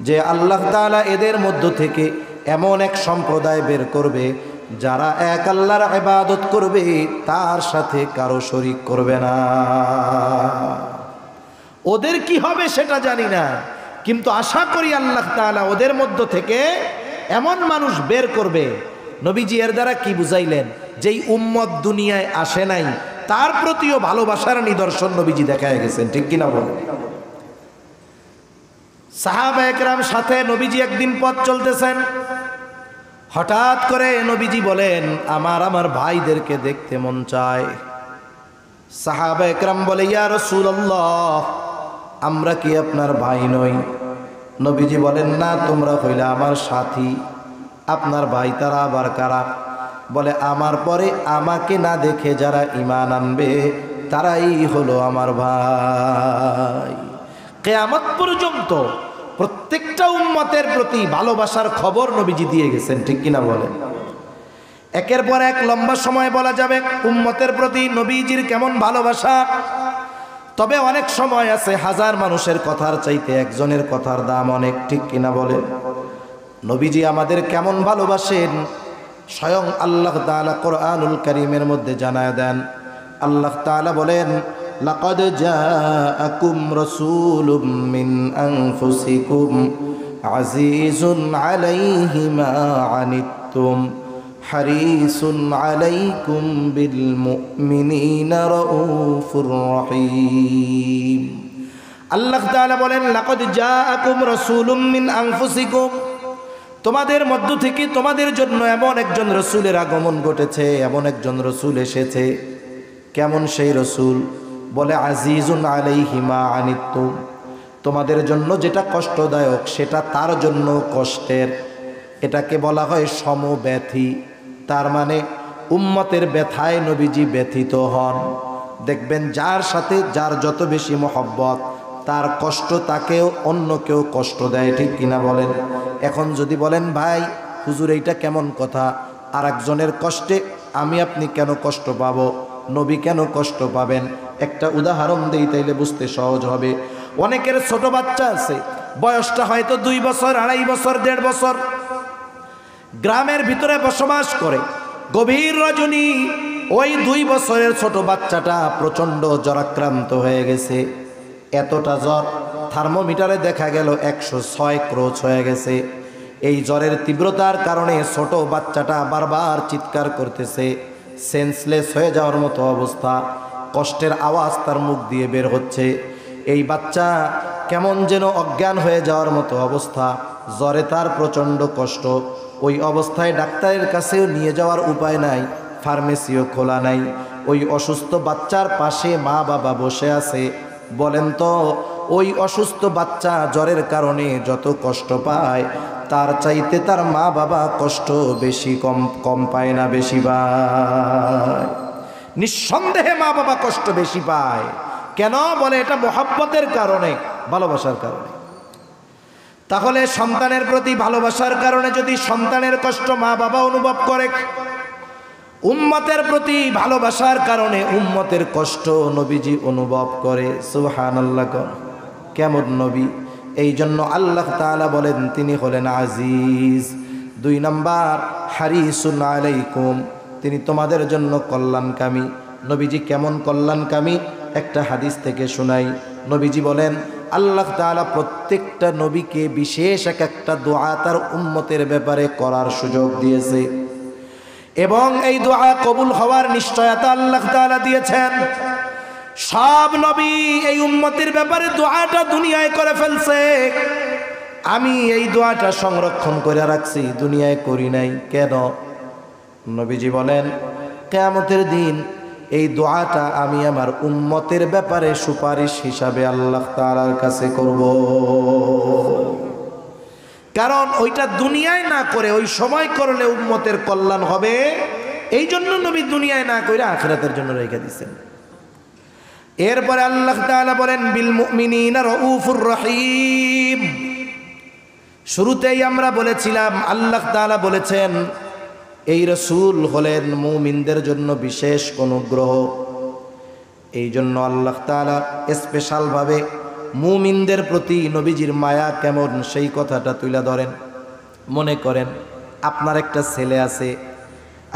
যে আল্লাহ তাআলা এদের মধ্য থেকে এমন এক সম্প্রদায় বের করবে যারা এক আল্লাহর ইবাদত করবে, তার সাথে কারো শরীক করবে না। ওদের কি হবে সেটা জানি না, কিন্তু আশা করি আল্লাহ তাআলা ওদের মধ্য থেকে এমন মানুষ বের করবে। নবীজি এর দ্বারা কি বুঝাইলেন? যেই উম্মত দুনিয়ায় আসে নাই তার প্রতিও ভালোবাসার নিদর্শন নবীজি দেখায় গেছেন, ঠিক কিনা বলেন? সাহাবা একরাম সাথে নবীজি একদিন পথ চলতেছেন, হঠাৎ করে নবীজি বলেন, আমার ভাইদেরকে দেখতে মন চায়। সাহাবা একরাম বলে, ইয়া রাসূলুল্লাহ, আমরা কি আপনার ভাই নই? নবীজি বলেন, না, তোমরা হইলে আমার সাথী। আপনার ভাই তারা আবার কারা? বলে, আমার পরে আমাকে না দেখে যারা ঈমান আনবে তারাই হলো আমার ভাই। কিয়ামত পর্যন্ত প্রত্যেকটা উম্মতের প্রতি ভালোবাসার খবর নবীজি দিয়ে গেছেন, ঠিক কিনা বলেন? একের পর এক লম্বা সময় বলা যাবে উম্মতের প্রতি নবীজির কেমন ভালোবাসা। তবে অনেক সময় আছে 1000 মানুষের কথার চাইতে একজনের কথার দাম অনেক, ঠিক কিনা বলেন? নবীজি আমাদের কেমন ভালোবাসেন স্বয়ং আল্লাহ তাআলা কোরআনুল কারীমের মধ্যে জানায় দেন। আল্লাহ তাআলা বলেন, লাকাদ জাআকুম রাসূলুম মিন আনফুসিকুম আজিজুন আলাইহি মা আনিতুম হারিসুন আলাইকুম বিল মুমিনিনা রাউফুর রহিম। আল্লাহ তাআলা বলেন, লাকাদ জাআকুম রাসূলুম মিন আনফুসিকুম, তোমাদের মধ্য থেকে তোমাদের জন্য এমন একজন রসুলের আগমন ঘটেছে, এমন একজন রসুল এসেছে। কেমন সেই রসুল? বলে, আজিজুন আলাইহি মা আনিতুম, তোমাদের জন্য যেটা কষ্টদায়ক সেটা তার জন্য কষ্টের। এটাকে বলা হয় সমব্যথী। তার মানে উম্মতের ব্যথায় নবীজি ব্যথিত হন। দেখবেন যার সাথে যার যত বেশি মহব্বত, তার কষ্ট তাকেও অন্য কেউ কষ্ট দেয়, ঠিক কিনা বলেন? এখন যদি বলেন, ভাই হুজুর এইটা কেমন কথা, আর একজনের কষ্টে আমি আপনি কেন কষ্ট পাবো? নবী কেন কষ্ট পাবেন? একটা উদাহরণ দেই, তাইলে বুঝতে সহজ হবে। অনেকের ছোট বাচ্চা আছে, বয়সটা হয়তো 2 বছর, 2.5 বছর, 1.5 বছর, গ্রামের ভিতরে বসবাস করে। গভীর রজনী ওই 2 বছরের ছোট বাচ্চাটা প্রচণ্ড জ্বরাক্রান্ত হয়ে গেছে। এতটা জ্বর, থার্মোমিটারে দেখা গেল 106 ক্রোচ হয়ে গেছে। এই জ্বরের তীব্রতার কারণে ছোট বাচ্চাটা বারবার চিৎকার করতেছে, সেন্সলেস হয়ে যাওয়ার মতো অবস্থা, কষ্টের আওয়াজ তার মুখ দিয়ে বের হচ্ছে। এই বাচ্চা কেমন যেন অজ্ঞান হয়ে যাওয়ার মতো অবস্থা, জ্বরে তার প্রচণ্ড কষ্ট। ওই অবস্থায় ডাক্তারের কাছেও নিয়ে যাওয়ার উপায় নাই, ফার্মেসিও খোলা নাই। ওই অসুস্থ বাচ্চার পাশে মা বাবা বসে আছে। বলেন তো, ওই অসুস্থ বাচ্চা জ্বরের কারণে যত কষ্ট পায়, তার চাইতে তার মা বাবা কষ্ট বেশি কম পায় না বেশি পায়? নিঃসন্দেহে মা বাবা কষ্ট বেশি পায়। কেন? বলে এটা মহব্বতের কারণে, ভালোবাসার কারণে। তাহলে সন্তানের প্রতি ভালোবাসার কারণে যদি সন্তানের কষ্ট মা বাবা অনুভব করে, উম্মতের প্রতি ভালোবাসার কারণে উম্মতের কষ্ট নবীজি অনুভব করে। সুবহানাল্লাহ। কেমন নবী! এই জন্য আল্লাহ তাআলা বলেন তিনি হলেন আজিজ। 2 নাম্বার, হারিসুন আলাইকুম, তিনি তোমাদের জন্য কল্যাণকামী। নবীজি কেমন কল্যাণকামী? একটা হাদিস থেকে শোনাই। নবীজি বলেন আল্লাহ তাআলা প্রত্যেকটা নবীকে বিশেষ একটা দোয়া তার উম্মতের ব্যাপারে করার সুযোগ দিয়েছে, এবং এই দোয়া কবুল হওয়ার নিশ্চয়তা আল্লাহ তাআলা দিয়েছেন। সব নবী এই উম্মতের ব্যাপারে দোয়াটা দুনিয়ায় করে ফেলছে, আমি এই দোয়াটা সংরক্ষণ করে রাখছি, দুনিয়ায় করি নাই। কেন? নবীজি বলেন কিয়ামতের দিন এই দোয়াটা আমি আমার উম্মতের ব্যাপারে সুপারিশ হিসাবে আল্লাহ তাআলার কাছে করব। কারণ ওইটা দুনিয়ায় না করে ওই সময় করলে উম্মতের কল্যাণ হবে, এই জন্য নবী দুনিয়ায় না করে আখিরাতের জন্য রেখে দিয়েছেন। এরপরে আল্লাহ তাআলা বলেন বিল মুমিনিনা রাউফুর রহিম। শুরুতেই আমরা বলেছিলাম আল্লাহ তাআলা বলেছেন এই রাসূল হলেন মুমিনদের জন্য বিশেষ অনুগ্রহ। এই জন্য আল্লাহ তাআলা স্পেশালভাবে মুমিনদের প্রতি নবীজির মায়া কেমন সেই কথাটা তুলে ধরেন। মনে করেন আপনার একটা ছেলে আছে,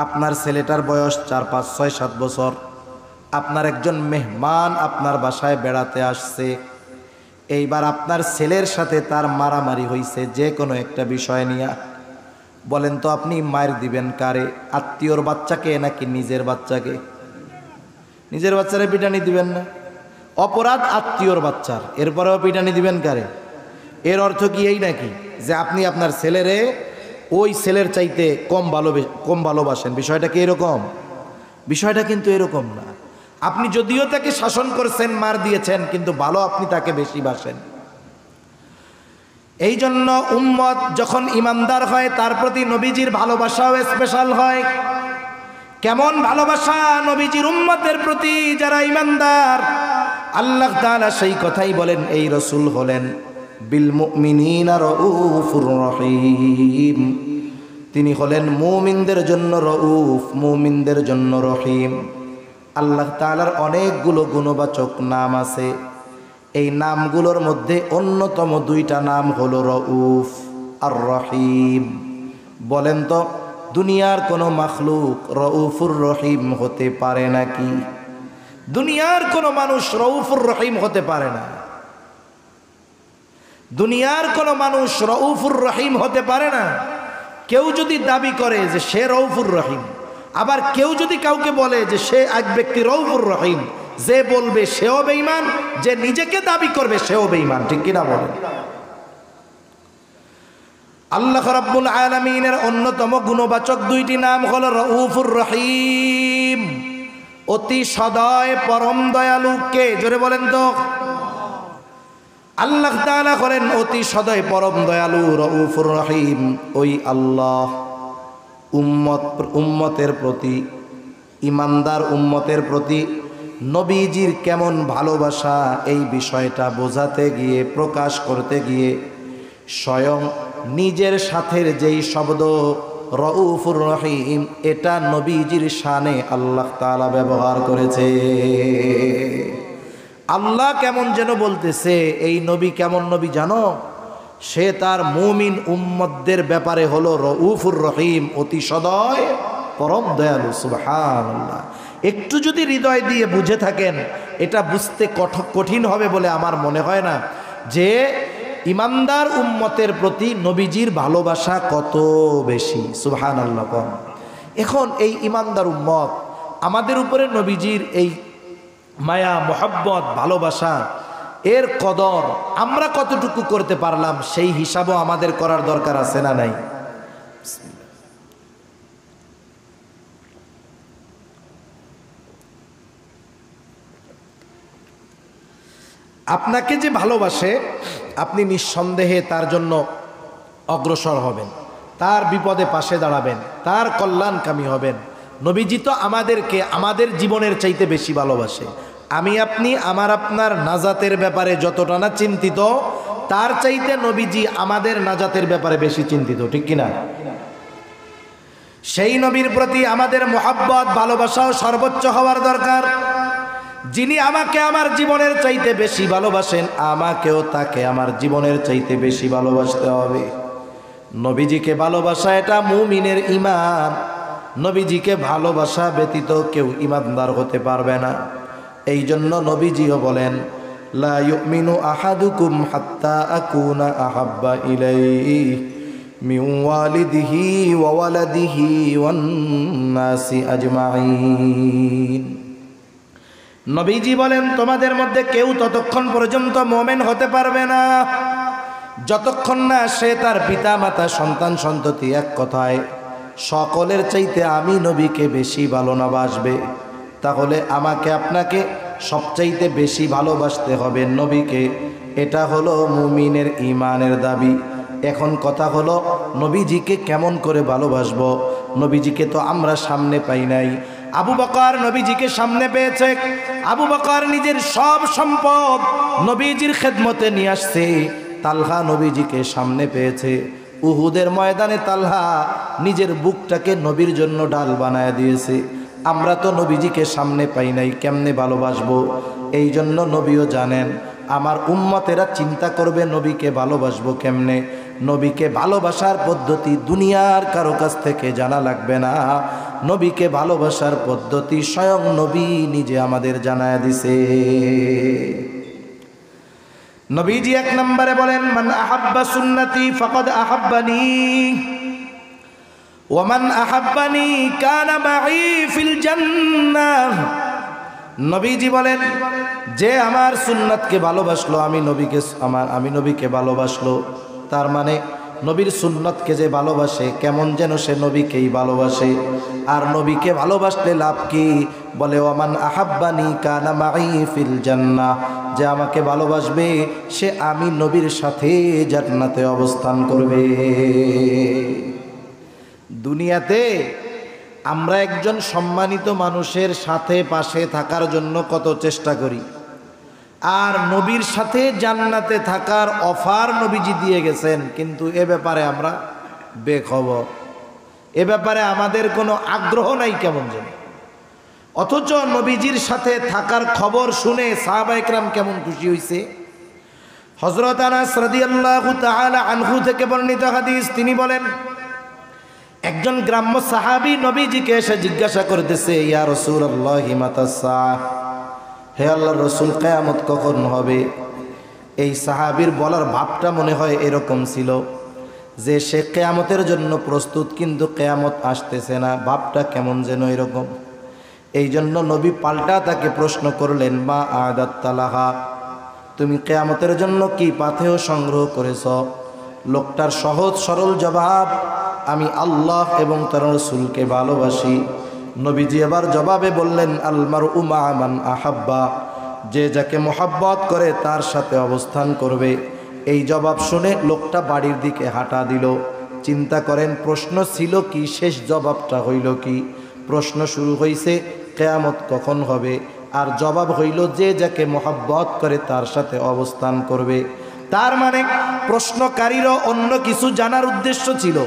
আপনার ছেলেটার বয়স 4, 5, 6, 7 বছর। আপনার একজন মেহমান আপনার বাসায় বেড়াতে আসছে। এইবার আপনার ছেলের সাথে তার মারামারি হয়েছে যে কোনো একটা বিষয় নিয়ে। বলেন তো আপনি মায়ের দিবেন কারে? আত্মীয়র বাচ্চাকে নাকি নিজের বাচ্চাকে? নিজের বাচ্চারে পিটানি দিবেন না, অপরাধ আত্মীয়র বাচ্চার, এরপরেও পিটানি দিবেন কারে? এর অর্থ কি এই নাকি যে আপনি আপনার ছেলেরে ওই ছেলের চাইতে কম ভালোবাসেন? বিষয়টা কি এরকম? বিষয়টা কিন্তু এরকম না। আপনি যদিও তাকে শাসন করছেন, মার দিয়েছেন, কিন্তু ভালো আপনি তাকে বেশি বাসেন। এই জন্য উম্মত যখন ইমানদার হয় তার প্রতি নবীজির ভালোবাসাও স্পেশাল হয়। কেমন ভালোবাসা নবীজির উম্মতের প্রতি যারা ইমানদার! আল্লাহ তাআলা সেই কথাই বলেন এই রাসূল হলেন বিল মুমিনিনা রাউফুর রহিম। তিনি হলেন মুমিনদের জন্য রউফ, মুমিনদের জন্য রহিম। আল্লাহ তাআলার অনেকগুলো গুণবাচক নাম আছে। এই নামগুলোর মধ্যে অন্যতম 2টা নাম হলো রউফ আর রহিম। বলেন তো দুনিয়ার কোনো মাখলুক রউফুর রহিম হতে পারে নাকি? দুনিয়ার কোনো মানুষ রউফুর রহিম হতে পারে না। দুনিয়ার কোনো মানুষ রউফুর রহিম হতে পারে না। কেউ যদি দাবি করে যে সে রউফুর রহিম, আবার কেউ যদি কাউকে বলে যে সে এক ব্যক্তি রউফুর রহিম, যে বলবে সেও বেঈমান, যে নিজেকে দাবি করবে সেও বেঈমান। ঠিক কিনা বলেন? আল্লাহ রাব্বুল আলামিনের অন্যতম গুণবাচক 2টি নাম হলো রউফুর রহিম, অতি সদয় পরম দয়ালু। কে? জোরে বলেন তো। আল্লাহ তাআলা হলেন অতি সদয় পরম দয়ালু রউফুর রহিম। ওই আল্লাহ উম্মতের প্রতি, ইমানদার উম্মতের প্রতি নবীজির কেমন ভালোবাসা, এই বিষয়টা বোঝাতে গিয়ে, প্রকাশ করতে গিয়ে স্বয়ং নিজের সাথের যেই শব্দ রউফুর রহিম, এটা নবীজির শানে আল্লাহ তাআলা ব্যবহার করেছে। আল্লাহ কেমন যেন বলতেছে, এই নবী কেমন নবী জানো? সে তার মুমিন উম্মতদের ব্যাপারে হলো রউফুর রহিম, অতি সদয় পরম দয়ালু। সুবহানাল্লাহ। একটু যদি হৃদয় দিয়ে বুঝে থাকেন, এটা বুঝতে কঠিন হবে বলে আমার মনে হয় না, যে ইমানদার উম্মতের প্রতি নবীজির ভালোবাসা কত বেশি। সুবহানাল্লাহ। এখন এই ইমানদার উম্মত, আমাদের উপরে নবীজির এই মায়া, মোহাব্বত, ভালোবাসা, এর কদর আমরা কতটুকু করতে পারলাম, সেই হিসাবও আমাদের করার দরকার আছে না নাই? আপনাকে যে ভালোবাসে, আপনি নিঃসন্দেহে তার জন্য অগ্রসর হবেন, তার বিপদে পাশে দাঁড়াবেন, তার কল্যাণকামী হবেন। নবীজি তো আমাদেরকে আমাদের জীবনের চাইতে বেশি ভালোবাসে। আমি আপনি আমার আপনার নাজাতের ব্যাপারে যতটা না চিন্তিত, তার চাইতে নবীজি আমাদের নাজাতের ব্যাপারে বেশি চিন্তিত, ঠিক কিনা? সেই নবীর প্রতি আমাদের মোহাব্বত, ভালোবাসাও সর্বোচ্চ হওয়ার দরকার। যিনি আমাকে আমার জীবনের চাইতে বেশি ভালোবাসেন, আমাকেও তাকে আমার জীবনের চাইতে বেশি ভালোবাসতে হবে। নবীজিকে ভালোবাসা এটা মুমিনের ঈমান। নবীজিকে ভালোবাসা ব্যতীত কেউ ঈমানদার হতে পারবে না। এই জন্য নবীজিও বলেন, লা ইউমিনু আহাদুকুম হাত্তা আকুনা আহাব্বা ইলাইহি মিন ওয়ালিদিহি ওয়া ওয়ালাদিহি ওয়ান নাসি আজমাইন। নবীজি বলেন, তোমাদের মধ্যে কেউ ততক্ষণ পর্যন্ত মুমিন হতে পারবে না যতক্ষণ না সে তার পিতা মাতা, সন্তান সন্ততি, এক কথায় সকলের চাইতে আমি নবীকে বেশি ভালোবাসবে। তাহলে আমাকে আপনাকে সবচাইতে বেশি ভালোবাসতে হবে নবীকে। এটা হলো মুমিনের ঈমানের দাবি। এখন কথা হলো, নবীজিকে কেমন করে ভালোবাসবো? নবীজিকে তো আমরা সামনে পাই নাই। আবু বকর নবীজিকে সামনে পেয়েছে। আবু বকর নিজের সব সম্পদ নবীজির খেদমতে নিয়ে আসছে। তালহা নবীজিকে সামনে পেয়েছে। উহুদের ময়দানে তালহা নিজের বুকটাকে নবীর জন্য ডাল বানায় দিয়েছে। আমরা তো নবীজিকে সামনে পাই নাই, কেমনে ভালোবাসবো? এই জন্য নবীও জানেন, আমার উম্মতেরা চিন্তা করবে নবীকে ভালোবাসবো কেমনে। নবীকে ভালোবাসার পদ্ধতি দুনিয়ার কারো কাছ থেকে জানা লাগবে না। নবীকে ভালোবাসার পদ্ধতি স্বয়ং নবী নিজে আমাদের জানায় দিছে। নবীজি এক নম্বরে বলেন, মান আহাব্বা সুন্নতি ফাকাদ আহাব্বানি ওয়া মান আহাব্বানি কানা মাই ফিল জান্নাহ। নবীজি বলেন, যে আমার সুন্নাতকে ভালোবাসলো, আমি নবীকে ভালোবাসলো, তার মানে নবীর সুন্নতকে যে ভালোবাসে, কেমন যেন সে নবীকেই ভালোবাসে। আর নবীকে ভালোবাসলে লাভ কি? বলে, ওমান আহাব্বানি কানা মাই ফিল জান্নাহ। যে আমাকে ভালোবাসবে, সে আমি নবীর সাথে জান্নাতে অবস্থান করবে। দুনিয়াতে আমরা একজন সম্মানিত মানুষের সাথে পাশে থাকার জন্য কত চেষ্টা করি, আর নবীর সাথে জান্নাতে থাকার অফার নবীজি দিয়ে গেছেন, কিন্তু এ ব্যাপারে আমরা বেখবর। এ ব্যাপারে আমাদের কোনো আগ্রহ নাই কেমন যেন। অথচ নবীজির সাথে থাকার খবর শুনে সাহাবা ইকরাম কেমন খুশি হয়েছে। হযরত আনাস রাদিয়াল্লাহু তাআলা আনহু থেকে বর্ণিত হাদিস, তিনি বলেন, একজন গ্রাম্য সাহাবী নবীজিকে এসে জিজ্ঞাসা করতেছে, ইয়া রাসূলুল্লাহ মাতাস সাআহ, হে আল্লাহর রাসূল, কিয়ামত কখন হবে? এই সাহাবীর বলার ভাবটা মনে হয় এরকম ছিল যে সে কিয়ামতের জন্য প্রস্তুত, কিন্তু কিয়ামত আসতেছে না। ভাবটা কেমন যেন এরকম। এই জন্য নবী পাল্টা তাকে প্রশ্ন করলেন, মা আদাত্তা লাহা, তুমি কিয়ামতের জন্য কি পাথেয় সংগ্রহ করেছ? লোকটার সহজ সরল জবাব, আমি আল্লাহ এবং তার রাসূলকে ভালোবাসি। নবীজি আবার জবাবে বললেন, আল মারউ মা মান আহাব্বা, যে যাকে মোহাব্বত করে তার সাথে অবস্থান করবে। এই জবাব শুনে লোকটা বাড়ির দিকে হাঁটা দিল। চিন্তা করেন, প্রশ্ন ছিল কি, শেষ জবাবটা হইল কি? প্রশ্ন শুরু হইছে কিয়ামত কখন হবে, আর জবাব হইল যে যাকে মোহাব্বত করে তার সাথে অবস্থান করবে। তার মানে প্রশ্নকারীরও অন্য কিছু জানার উদ্দেশ্য ছিল,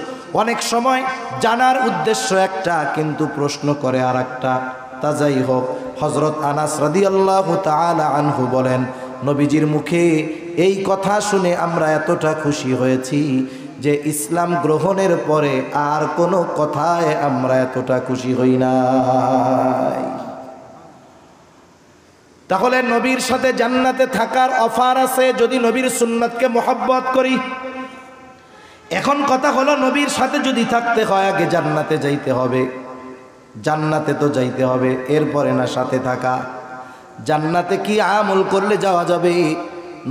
অনেক সময় জানার উদ্দেশ্য একটা কিন্তু প্রশ্ন করে আর একটা। তা যাই হোক, হযরত আনাস রাদিয়াল্লাহু তাআলা আনহু বলেন, নবীজির মুখে এই কথা শুনে আমরা এতটা খুশি হয়েছি যে ইসলাম গ্রহণের পরে আর কোনো কথায় আমরা এতটা খুশি হই নাই। তাহলে নবীর সাথে জান্নাতে থাকার অফার আছে যদি নবীর সুন্নাতকে মহব্বত করি। এখন কথা হলো, নবীর সাথে যদি থাকতে হয় আগে জান্নাতে যাইতে হবে। জান্নাতে তো যাইতে হবে, এরপরে না সাথে থাকা। জান্নাতে কি আমল করলে যাওয়া যাবে?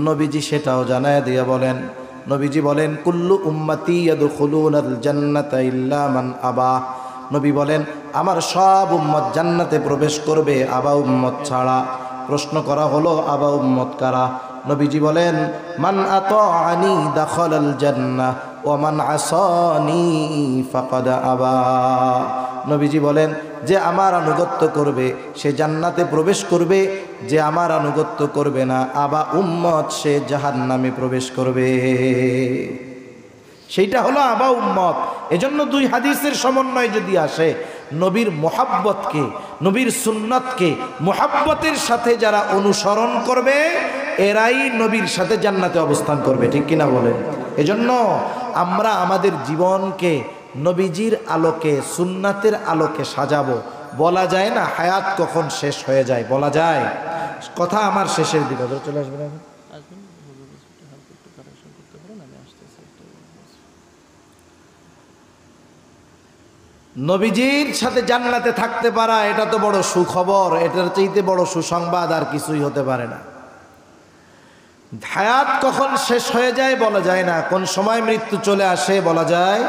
নবীজি সেটাও জানায় দিয়ে বলেন, নবীজি বলেন, কুল্লু উম্মতি ইয়াদখুলুনাল জান্নাতা ইল্লা মান আবা। নবী বলেন, আমার সব উম্মত জান্নাতে প্রবেশ করবে, আবা উম্মত ছাড়া। প্রশ্ন করা হলো, আবা উম্মত কারা? নবীজি বলেন, মান আতাআনি দাখালাল জান্নাহ ওয়া মান আসানি ফাকাদ আবা। নবীজি বলেন, যে আমার আনুগত্য করবে সে জান্নাতে প্রবেশ করবে, যে আমার আনুগত্য করবে না, আবা উম্মত, সে জাহান্নামে প্রবেশ করবে। সেইটা হলো আবা উম্মত। এজন্য দুই হাদিসের সমন্বয় যদি আসে, নবীর মোহাব্বতকে, নবীর সুন্নতকে মোহাব্বতের সাথে যারা অনুসরণ করবে এরাই নবীর সাথে জান্নাতে অবস্থান করবে, ঠিক কিনা বলেন? এজন্য আমরা আমাদের জীবনকে নবীজির আলোকে, সুন্নাতের আলোকে সাজাবো। বলা যায় না হায়াত কখন শেষ হয়ে যায়, বলা যায়? কথা আমার শেষের দিকে চলে আসবে না। নবীজির সাথে জান্নাতে থাকতে পারা এটা তো বড় সুখবর, এটার চাইতে বড় সুসংবাদ আর কিছুই হতে পারে না। হায়াত কখন শেষ হয়ে যায় বলা যায় না, কোন সময় মৃত্যু চলে আসে বলা যায়।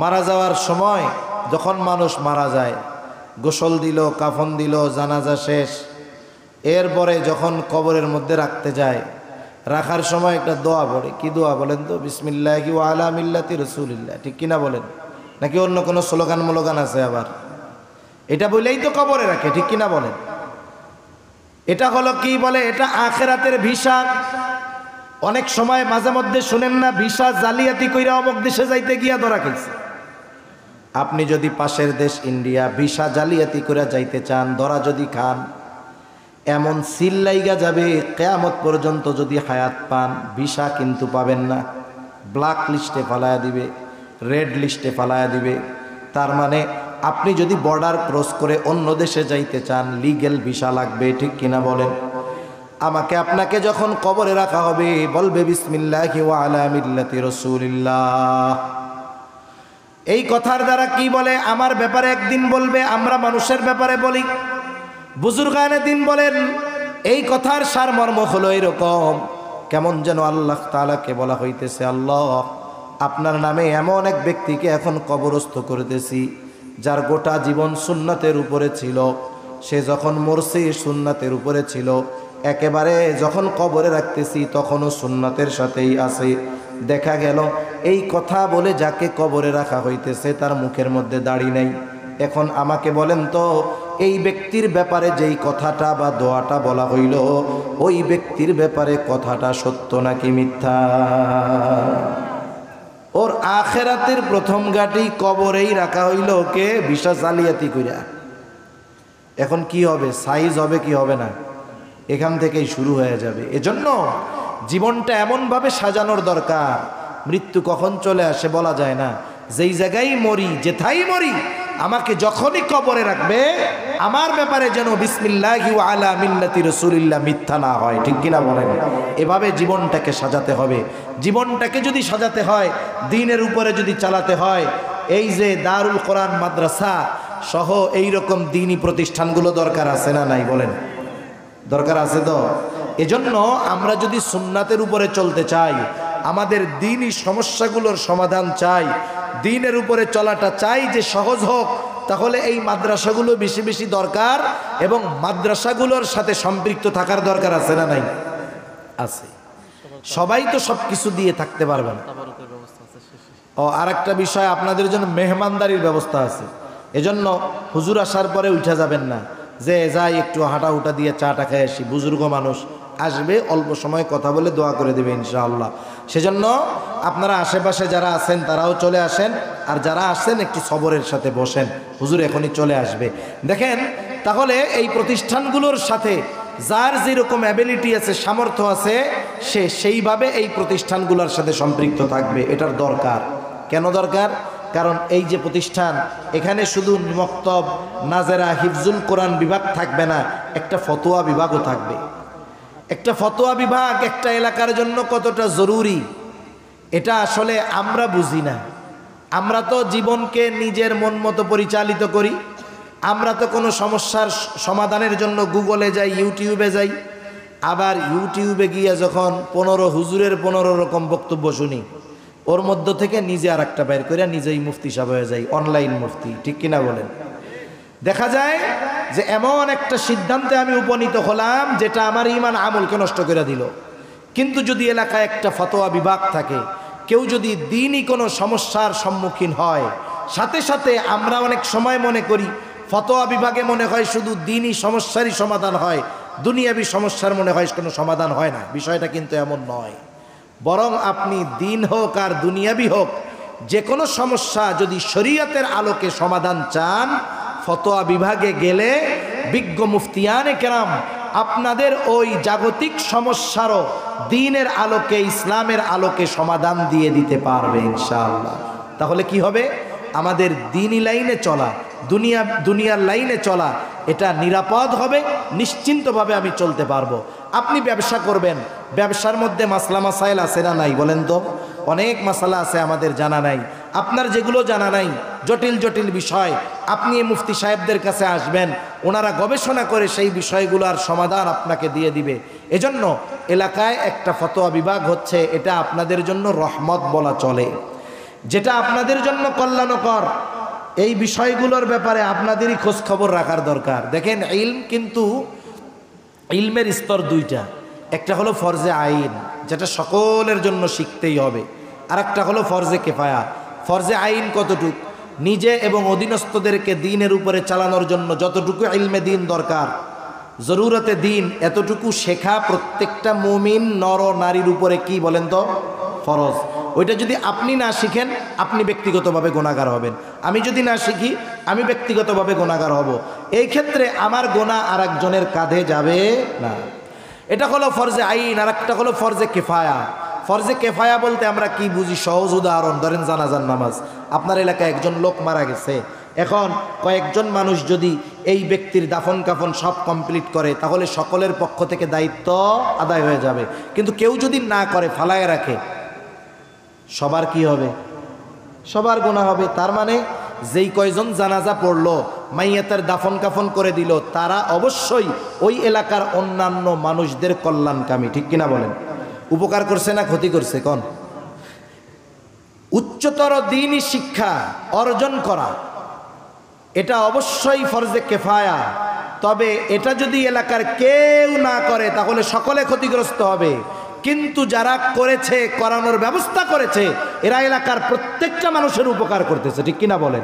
মারা যাওয়ার সময় যখন মানুষ মারা যায়, গোসল দিল, কাফন দিল, জানাজা শেষ, এরপরে যখন কবরের মধ্যে রাখতে যায়, রাখার সময় একটা দোয়া পড়ে। কি দোয়া বলেন তো? বিসমিল্লাহি ওয়া আলা মিল্লাতি রাসূলিল্লাহ, ঠিক কিনা বলেন? নাকি অন্য কোনো স্লোগান মোলোগান আছে আবার? এটা বলেই তো কবরে রাখে, ঠিক কিনা বলেন? এটা হলো কি বলে, এটা আখিরাতের ভিসা। অনেক সময় মাঝে মধ্যে শুনেন না, ভিসা জালিয়াতি কইরা অমুক দেশে যাইতে গিয়া ধরা খেয়েছে। আপনি যদি পাশের দেশ ইন্ডিয়া ভিসা জালিয়াতি করে যাইতে চান, ধরা যদি খান, এমন সিল লাইগা যাবে কিয়ামত পর্যন্ত যদি হায়াত পান, ভিসা কিন্তু পাবেন না। ব্ল্যাক লিস্টে ফালায়া দিবে, রেড লিস্টে ফালায়া দিবে। তার মানে আপনি যদি বর্ডার ক্রস করে অন্য দেশে যাইতে চান, লিগ্যাল ভিসা লাগবে, ঠিক কিনা বলেন? আমাকে আপনাকে যখন কবরে রাখা হবে, বলবে বিসমিল্লাহি ওয়া আলা মিল্লাতি রাসূলিল্লাহ। এই কথার দ্বারা কি বলে, আমার ব্যাপারে একদিন বলবে, আমরা মানুষের ব্যাপারে বলি। বুজুর্গানে দিন বলেন, এই কথার সারমর্ম হলো এরকম, কেমন যেন আল্লাহ তাআলাকে বলা হইতেছে, আল্লাহ আপনার নামে এমন এক ব্যক্তিকে এখন কবরস্থ করতেছি যার গোটা জীবন সুন্নাতের উপরে ছিল। সে যখন মরছে সুন্নাতের উপরে ছিল, একেবারে যখন কবরে রাখতেছি তখনও সুন্নাতের সাথেই আছে। দেখা গেল এই কথা বলে যাকে কবরে রাখা হইতেছে তার মুখের মধ্যে দাড়ি নেই। এখন আমাকে বলেন তো, এই ব্যক্তির ব্যাপারে যেই কথাটা বা দোয়াটা বলা হইল, ওই ব্যক্তির ব্যাপারে কথাটা সত্য নাকি মিথ্যা? ওর আখেরাতের প্রথম গাটি কবরেই রাখা হইল, ওকে ভিসা জালিয়াতি কইরা। এখন কি হবে? সাইজ হবে কি হবে না? এখান থেকেই শুরু হয়ে যাবে। এজন্য জীবনটা এমনভাবে সাজানোর দরকার, মৃত্যু কখন চলে আসে বলা যায় না। যেই জায়গায় মরি, যেথাই মরি, আমাকে যখনই কবরে রাখবে আমার ব্যাপারে যেন বিসমিল্লাহি ওয়া আলা মিল্লাতি রাসূলিল্লাহ মিথ্যা না হয়, ঠিক কিনা বলেন? এভাবে জীবনটাকে সাজাতে হবে। জীবনটাকে যদি সাজাতে হয়, দ্বীনের উপরে যদি চালাতে হয়, এই যে দারুল কোরআন মাদ্রাসা সহ এই রকম দ্বীনি প্রতিষ্ঠানগুলো দরকার আছে না নাই বলেন? দরকার আছে তো। এজন্য আমরা যদি সুন্নাতের উপরে চলতে চাই, আমাদের দ্বীনি সমস্যাগুলোর সমাধান চাই, দ্বীনের উপরে চলাটা চাই যে সহজ হোক, তাহলে এই মাদ্রাসাগুলো বেশি বেশি দরকার এবং মাদ্রাসাগুলোর সাথে সম্পৃক্ত থাকার দরকার আছে না নাই? আছে। সবাই তো সব কিছু দিয়ে থাকতে পারবে না। ও আর একটা বিষয়, আপনাদের জন্য মেহমানদারির ব্যবস্থা আছে। এজন্য হুজুর আসার পরে উঠা যাবেন না যে যাই একটু হাঁটা উঠা দিয়ে চাটা খেয়ে আসি, বুজুর্গ মানুষ আসবে, অল্প সময় কথা বলে দোয়া করে দেবে ইনশাআল্লাহ। সেজন্য আপনারা আশেপাশে যারা আছেন তারাও চলে আসেন, আর যারা আসেন একটু সবরের সাথে বসেন, হুজুর এখনই চলে আসবে। দেখেন, তাহলে এই প্রতিষ্ঠানগুলোর সাথে যার যেরকম অ্যাবিলিটি আছে, সামর্থ্য আছে, সে সেইভাবে এই প্রতিষ্ঠানগুলোর সাথে সম্পৃক্ত থাকবে। এটার দরকার। কেন দরকার? কারণ এই যে প্রতিষ্ঠান, এখানে শুধু মক্তব, নাজেরা, হিফজুল কোরআন বিভাগ থাকবে না, একটা ফতোয়া বিভাগও থাকবে। একটা ফতোয়া বিভাগ একটা এলাকার জন্য কতটা জরুরি, এটা আসলে আমরা বুঝি না। আমরা তো জীবনকে নিজের মন মতো পরিচালিত করি। আমরা তো কোনো সমস্যার সমাধানের জন্য গুগলে যাই, ইউটিউবে যাই, আবার ইউটিউবে গিয়ে যখন 15 হুজুরের 15 রকম বক্তব্য শুনি, ওর মধ্য থেকে নিজে আর একটা বের করে নিজেই মুফতি সাহেব হয়ে যাই, অনলাইন মুফতি। ঠিক কিনা বলেন? দেখা যায় যে এমন একটা সিদ্ধান্তে আমি উপনীত হলাম যেটা আমার ঈমান আমলকে নষ্ট করে দিল। কিন্তু যদি এলাকায় একটা ফতোয়া বিভাগ থাকে, কেউ যদি দ্বীনি কোনো সমস্যার সম্মুখীন হয়, সাথে সাথে আমরা অনেক সময় মনে করি ফতোয়া বিভাগে মনে হয় শুধু দ্বীনি সমস্যারই সমাধান হয়, দুনিয়াবি সমস্যার মনে হয় কোনো সমাধান হয় না। বিষয়টা কিন্তু এমন নয়। বরং আপনি দ্বীন হোক আর দুনিয়াবি হোক, যে কোনো সমস্যা যদি শরীয়তের আলোকে সমাধান চান, ফতোয়া বিভাগে গেলে বিজ্ঞ মুফতিয়ানে কেরাম আপনাদের ওই জাগতিক সমস্যারও দ্বীনের আলোকে, ইসলামের আলোকে সমাধান দিয়ে দিতে পারবে ইনশাআল্লাহ। তাহলে কি হবে? আমাদের দ্বীনি লাইনে চলা, দুনিয়ার লাইনে চলা, এটা নিরাপদ হবে, নিশ্চিন্তভাবে আমি চলতে পারবো। আপনি ব্যবসা করবেন, ব্যবসার মধ্যে মাসলা মাসাইল আছে না নাই বলেন তো? অনেক মাসালা আছে আমাদের জানা নাই। আপনার যেগুলো জানা নাই, জটিল জটিল বিষয়, আপনি মুফতি সাহেবদের কাছে আসবেন, ওনারা গবেষণা করে সেই বিষয়গুলোর সমাধান আপনাকে দিয়ে দিবে। এজন্য এলাকায় একটা ফতোয়া বিভাগ হচ্ছে, এটা আপনাদের জন্য রহমত বলা চলে। যেটা আপনাদের জন্য কল্যাণকর, এই বিষয়গুলোর ব্যাপারে আপনাদেরই খোঁজ খবর রাখার দরকার। দেখেন, ইলম কিন্তু ইলমের স্তর দুইটা। একটা হলো ফরজে আইন, যেটা সকলের জন্য শিখতেই হবে, আর একটা হলো ফরজে কেফায়া। ফরজে আইন কতটুক? নিজে এবং অধীনস্থদেরকে দ্বীনের উপরে চালানোর জন্য যতটুকু ইলমে দ্বীন দরকার, জরুরতে দ্বীন, এতটুকু শেখা প্রত্যেকটা মুমিন নর নারীর উপরে কি বলেন তো? ফরজ। ওইটা যদি আপনি না শিখেন, আপনি ব্যক্তিগতভাবে গুনাহগার হবেন। আমি যদি না শিখি, আমি ব্যক্তিগতভাবে গুনাহগার হব। এই ক্ষেত্রে আমার গুনাহ আর একজনের কাঁধে যাবে না। এটা হলো ফরজে আইন। আর একটা হলো ফরজে কেফায়া। ফরজে কেফায়া বলতে আমরা কি বুঝি? সহজ উদাহরণ, ধরেন জানাজার নামাজ। আপনার এলাকায় একজন লোক মারা গেছে, এখন কয়েকজন মানুষ যদি এই ব্যক্তির দাফন কাফন সব কমপ্লিট করে, তাহলে সকলের পক্ষ থেকে দায়িত্ব আদায় হয়ে যাবে। কিন্তু কেউ যদি না করে, ফালায় রাখে, সবার কি হবে? সবার গুনাহ হবে। তার মানে যেই কয়জন জানাজা পড়লো, মাইয়াতের দাফন কাফন করে দিল, তারা অবশ্যই ওই এলাকার অন্যান্য মানুষদের কল্যাণকামী। ঠিক কিনা বলেন? উপকার করছে না ক্ষতি করছে? কোন? উচ্চতর দ্বীনি শিক্ষা অর্জন করা, এটা অবশ্যই ফরজে কেফায়া। তবে এটা যদি এলাকার কেউ না করে, তাহলে সকলে ক্ষতিগ্রস্ত হবে। কিন্তু যারা করেছে, করানোর ব্যবস্থা করেছে, এরা এলাকার প্রত্যেকটা মানুষের উপকার করতেছে। ঠিক কিনা বলেন?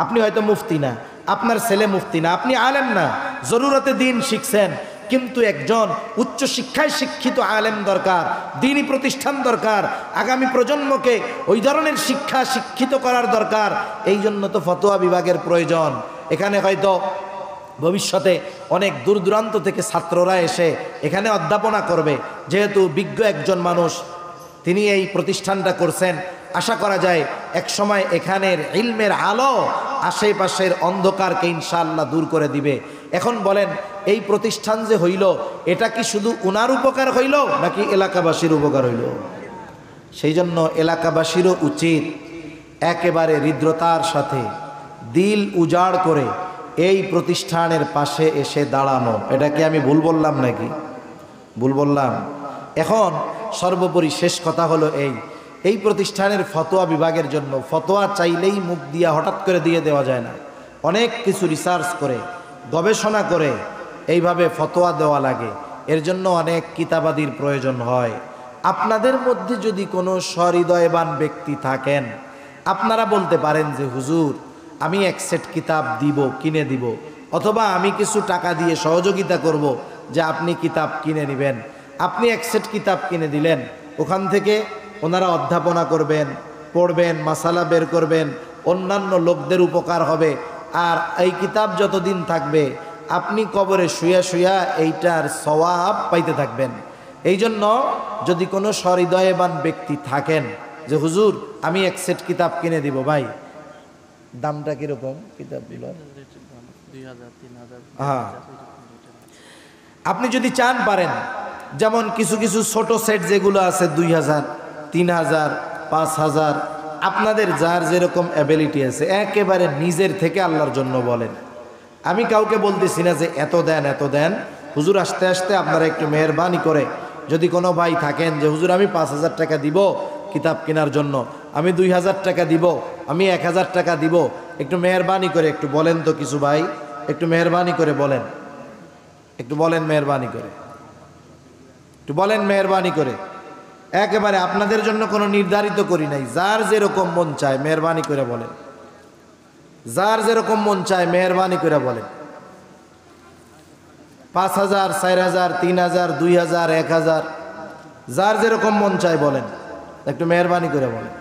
আপনি হয়তো মুফতি না, আপনার ছেলে মুফতি না, আপনি আলেম না, জরুরতে দ্বীন শিখছেন, কিন্তু একজন উচ্চ শিক্ষায় শিক্ষিত আলেম দরকার, দ্বীনি প্রতিষ্ঠান দরকার, আগামী প্রজন্মকে ওই ধরনের শিক্ষিত করার দরকার। এই জন্য তো ফতোয়া বিভাগের প্রয়োজন। এখানে হয়তো ভবিষ্যতে অনেক দূর দূরান্ত থেকে ছাত্ররা এসে এখানে অধ্যাপনা করবে। যেহেতু বিজ্ঞ একজন মানুষ, তিনি এই প্রতিষ্ঠানটা করছেন, আশা করা যায় এক সময় এখানের ইলমের আলো আশেপাশের অন্ধকারকে ইনশাআল্লাহ দূর করে দিবে। এখন বলেন, এই প্রতিষ্ঠান যে হইল, এটা কি শুধু উনার উপকার হইল নাকি এলাকাবাসীর উপকার হইল? সেই জন্য এলাকাবাসীরও উচিত একেবারে হৃদ্রতার সাথে দিল উজাড় করে এই প্রতিষ্ঠানের পাশে এসে দাঁড়ানো। এটা কি আমি ভুল বললাম নাকি? ভুল বললাম? এখন সর্বোপরি শেষ কথা হলো এই প্রতিষ্ঠানের ফতোয়া বিভাগের জন্য, ফতোয়া চাইলেই মুখ দিয়া হঠাৎ করে দিয়ে দেওয়া যায় না। অনেক কিছু রিসার্চ করে, গবেষণা করে এইভাবে ফতোয়া দেওয়া লাগে। এর জন্য অনেক কিতাবাদির প্রয়োজন হয়। আপনাদের মধ্যে যদি কোনো সহৃদয়বান ব্যক্তি থাকেন, আপনারা বলতে পারেন যে হুজুর, আমি এক সেট কিতাব দিব, কিনে দিব, অথবা আমি কিছু টাকা দিয়ে সহযোগিতা করব যে আপনি কিতাব কিনে নেবেন। আপনি এক সেট কিতাব কিনে দিলেন, ওখান থেকে ওনারা অধ্যাপনা করবেন, পড়বেন, মাসালা বের করবেন, অন্যান্য লোকদের উপকার হবে। আর এই কিতাব যতদিন থাকবে আপনি কবরে শুয়া শুয়া এইটার সওয়াব পাইতে থাকবেন। এই জন্য যদি কোনো সহৃদয়বান ব্যক্তি থাকেন যে হুজুর আমি এক সেট কিতাব কিনে দিব, ভাই দামটা কিরকম কিতাবগুলোর? হ্যাঁ, আপনি যদি চান পারেন, যেমন কিছু কিছু ছোট সেট যেগুলো আছে 2000, 3000, 5000, আপনাদের যার যেরকম অ্যাবিলিটি আছে একেবারে নিজের থেকে আল্লাহর জন্য বলেন। আমি কাউকে বলতেছি না যে এত দেন এত দেন। হুজুর আসতে আসতে আপনারা একটু মেহরবানি করে, যদি কোনো ভাই থাকেন যে হুজুর আমি 5000 টাকা দিব কিতাব কেনার জন্য, আমি 2000 টাকা দিব, আমি 1000 টাকা দিব, একটু মেহরবানি করে একটু বলেন তো কিছু ভাই, একটু মেহরবানি করে বলেন, একটু বলেন মেহরবানি করে, একটু বলেন মেহরবানি করে। একেবারে আপনাদের জন্য কোনো নির্ধারিত করি নাই, যার যেরকম মন চায় মেহরবানি করে বলেন, যার যেরকম মন চায় মেহরবানি করে বলেন। 5000, 4000, 3000, 2000, 1000, যার যেরকম মন চায় বলেন, একটু মেহরবানি করে বলেন।